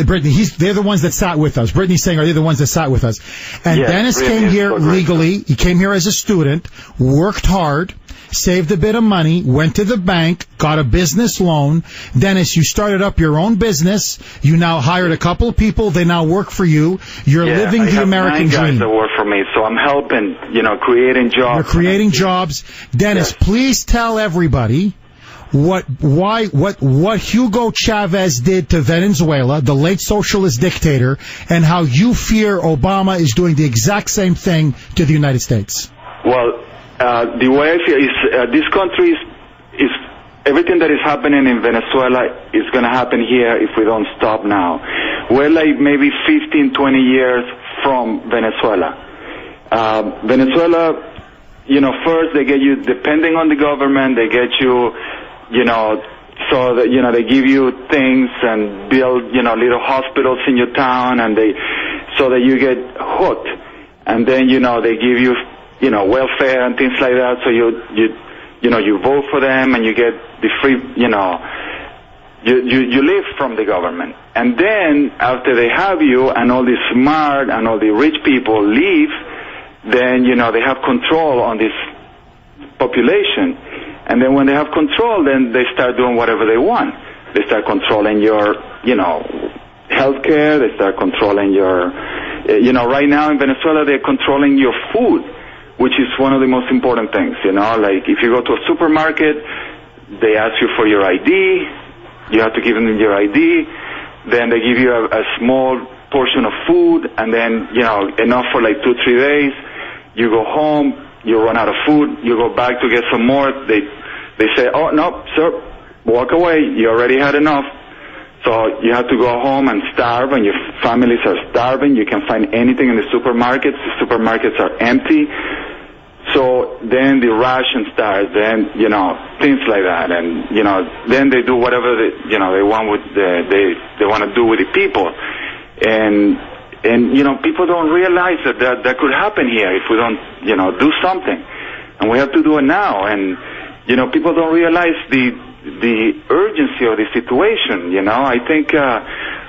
Brittany, they're the ones that sat with us. Brittany's saying, are they the ones that sat with us? And yes, Dennis came here legally. He came here as a student, worked hard, saved a bit of money, went to the bank, got a business loan. Dennis, you started up your own business. You now hired a couple of people. They now work for you. You're living the American dream. I have 9 guys that work for me, so I'm helping, creating jobs. You're creating jobs. Dennis, please tell everybody what Hugo Chavez did to Venezuela, the late socialist dictator, and how you fear Obama is doing the exact same thing to the United States. Well, the way I feel is this country is everything that is happening in Venezuela is going to happen here if we don't stop now. We're like maybe 15, 20 years from Venezuela. Venezuela, first they get you depending on the government, they get you, so that, they give you things and build, little hospitals in your town, and so that you get hooked. And then, they give you, welfare and things like that, so you vote for them and you get the free, you live from the government. And then, after they have you and all the smart and all the rich people leave, then, they have control on this population. And then when they have control, then they start doing whatever they want. They start controlling your, health care. They start controlling your, right now in Venezuela, they're controlling your food, which is one of the most important things, Like if you go to a supermarket, they ask you for your ID. You have to give them your ID. Then they give you a small portion of food, and then, enough for like 2-3 days. You go home. You run out of food, you go back to get some more, they say, oh, no, sir, walk away, you already had enough. So you have to go home and starve, and your families are starving. You can find anything in the supermarkets. The supermarkets are empty. So then the ration starts, then, things like that. And, then they do whatever, they want with they want to do with the people. And people don't realize that could happen here if we don't, do something. And we have to do it now. And, people don't realize the the urgency of the situation. You know, I think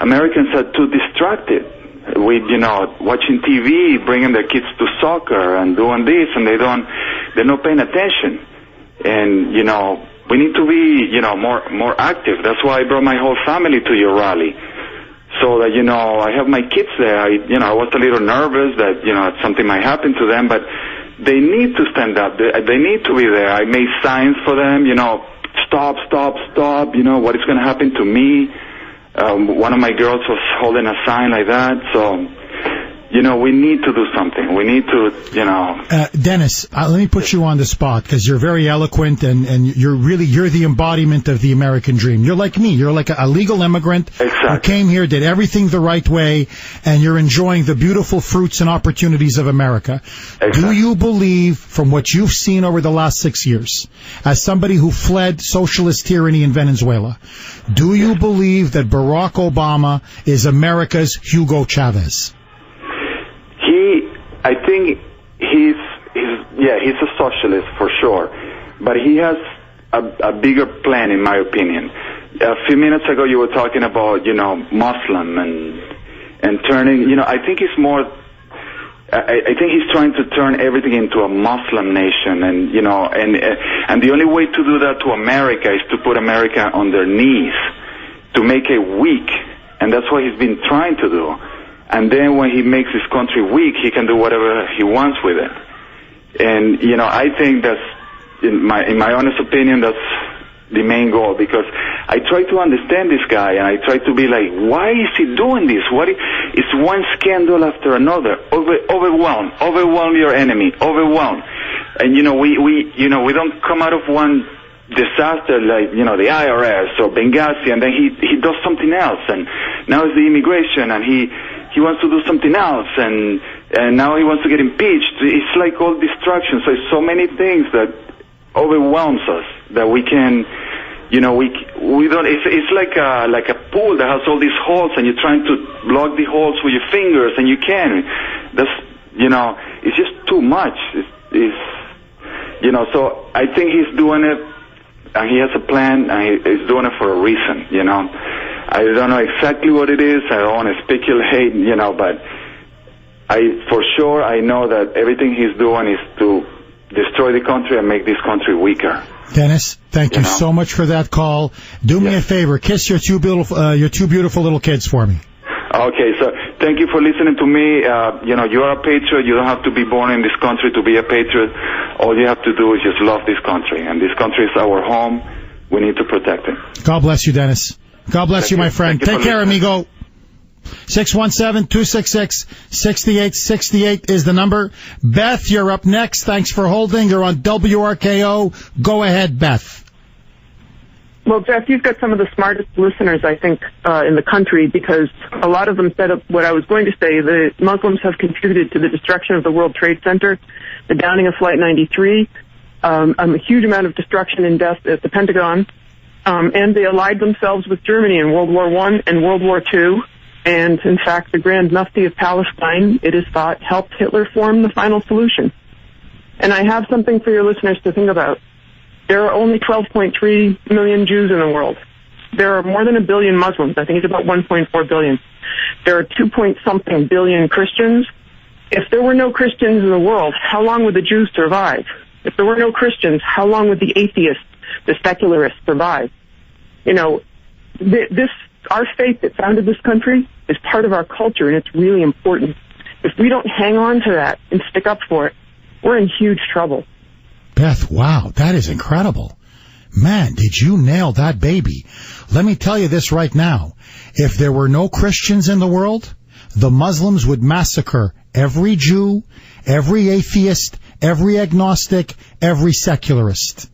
Americans are too distracted with, you know, watching TV, bringing their kids to soccer and doing this, and they're not paying attention. And, you know, we need to be, you know, more active. That's why I brought my whole family to your rally. So that, you know, I have my kids there. I was a little nervous that, you know, something might happen to them, but they need to stand up. They need to be there. I made signs for them, you know, stop, you know, what is going to happen to me. One of my girls was holding a sign like that. So, you know, we need to do something. We need to, you know. Dennis, let me put you on the spot because you're very eloquent and you're the embodiment of the American dream. You're like me. You're like a legal immigrant who came here, did everything the right way, and you're enjoying the beautiful fruits and opportunities of America. Exactly. Do you believe, from what you've seen over the last 6 years, as somebody who fled socialist tyranny in Venezuela, do you believe that Barack Obama is America's Hugo Chavez? I think he's a socialist for sure, but he has a bigger plan, in my opinion. A few minutes ago, you were talking about, you know, Muslim and turning. You know, I think it's more. I think he's trying to turn everything into a Muslim nation, and you know, and the only way to do that to America is to put America on their knees, to make it weak, and that's what he's been trying to do. And then when he makes his country weak, he can do whatever he wants with it. And, you know, I think that's, in my honest opinion, that's the main goal, because I try to understand this guy, and I try to be like, why is he doing this? It's one scandal after another. Overwhelm your enemy. Overwhelm. And, you know, we don't come out of one disaster like, you know, the IRS or Benghazi, and then he does something else, and now it's the immigration, and he wants to do something else, and now he wants to get impeached. It's like all distractions. So it's so many things that overwhelms us that we can, you know, we don't. It's like a pool that has all these holes, and you're trying to block the holes with your fingers, and you can. That's, you know, it's just too much. It's you know. So I think he's doing it, and he has a plan, and he's doing it for a reason. You know. I don't know exactly what it is. I don't want to speculate, you know, but for sure I know that everything he's doing is to destroy the country and make this country weaker. Dennis, thank you so much for that call. Do me a favor, kiss your two beautiful little kids for me. Okay, so thank you for listening to me. You know, you are a patriot. You don't have to be born in this country to be a patriot. All you have to do is just love this country, and this country is our home. We need to protect it. God bless you, Dennis. God bless you, my friend. Take care, amigo. 617-266-6868 is the number. Beth, you're up next. Thanks for holding. You're on WRKO. Go ahead, Beth. Well, Jeff, you've got some of the smartest listeners, I think, in the country, because a lot of them said what I was going to say. The Muslims have contributed to the destruction of the World Trade Center, the downing of Flight 93, a huge amount of destruction and death at the Pentagon. And they allied themselves with Germany in World War I and World War II. And, in fact, the Grand Mufti of Palestine, it is thought, helped Hitler form the final solution. And I have something for your listeners to think about. There are only 12.3 million Jews in the world. There are more than 1 billion Muslims. I think it's about 1.4 billion. There are 2-point-something billion Christians. If there were no Christians in the world, how long would the Jews survive? If there were no Christians, how long would the atheists, the secularists survive? You know, our faith that founded this country is part of our culture, and it's really important. If we don't hang on to that and stick up for it, we're in huge trouble. Beth, wow, that is incredible. Man, did you nail that baby. Let me tell you this right now. If there were no Christians in the world, the Muslims would massacre every Jew, every atheist, every agnostic, every secularist.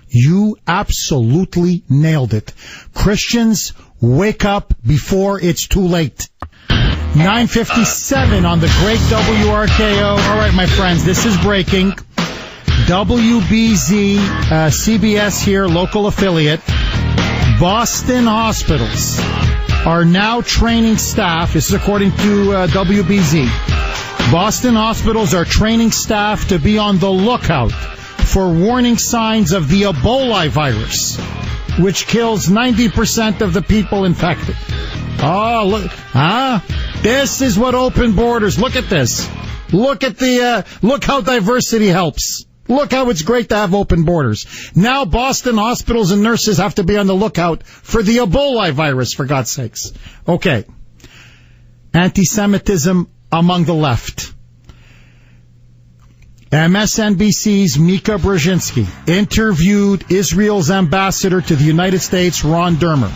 You absolutely nailed it. Christians, wake up before it's too late. 9:57 on the great WRKO. All right, my friends, this is breaking. WBZ, CBS here, local affiliate. Boston hospitals are now training staff. This is according to WBZ. Boston hospitals are training staff to be on the lookout for warning signs of the Ebola virus. which kills 90% of the people infected. Oh, look, this is what open borders. Look at this. Look at look how diversity helps. Look how it's great to have open borders. Now Boston hospitals and nurses have to be on the lookout for the Ebola virus, for God's sakes. Okay. Anti-Semitism among the left. MSNBC's Mika Brzezinski interviewed Israel's ambassador to the United States, Ron Dermer.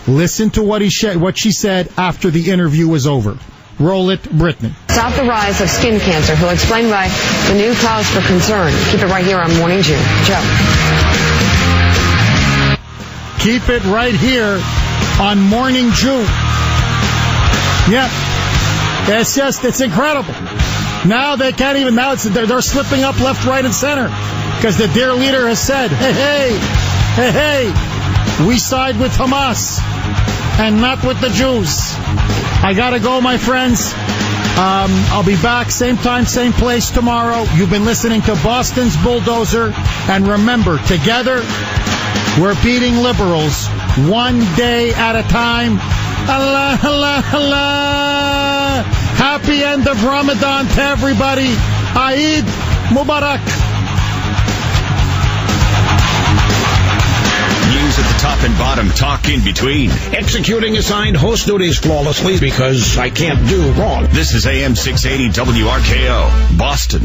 Listen to what she said after the interview was over. Roll it, Brittany. Stop the rise of skin cancer. He'll explain why the new cause for concern. Keep it right here on Morning Jew. Joe. Keep it right here on Morning Jew. Yeah. It's incredible. Now they can't even, they're slipping up left, right, and center. Because the dear leader has said, hey, we side with Hamas and not with the Jews. I gotta go, my friends. I'll be back same time, same place tomorrow. You've been listening to Boston's Bulldozer. And remember, together, we're beating liberals one day at a time. Allah, Allah, Allah. Happy end of Ramadan to everybody. Eid Mubarak. News at the top and bottom, talk in between. Executing assigned host duties flawlessly because I can't do wrong. This is AM 680 WRKO, Boston.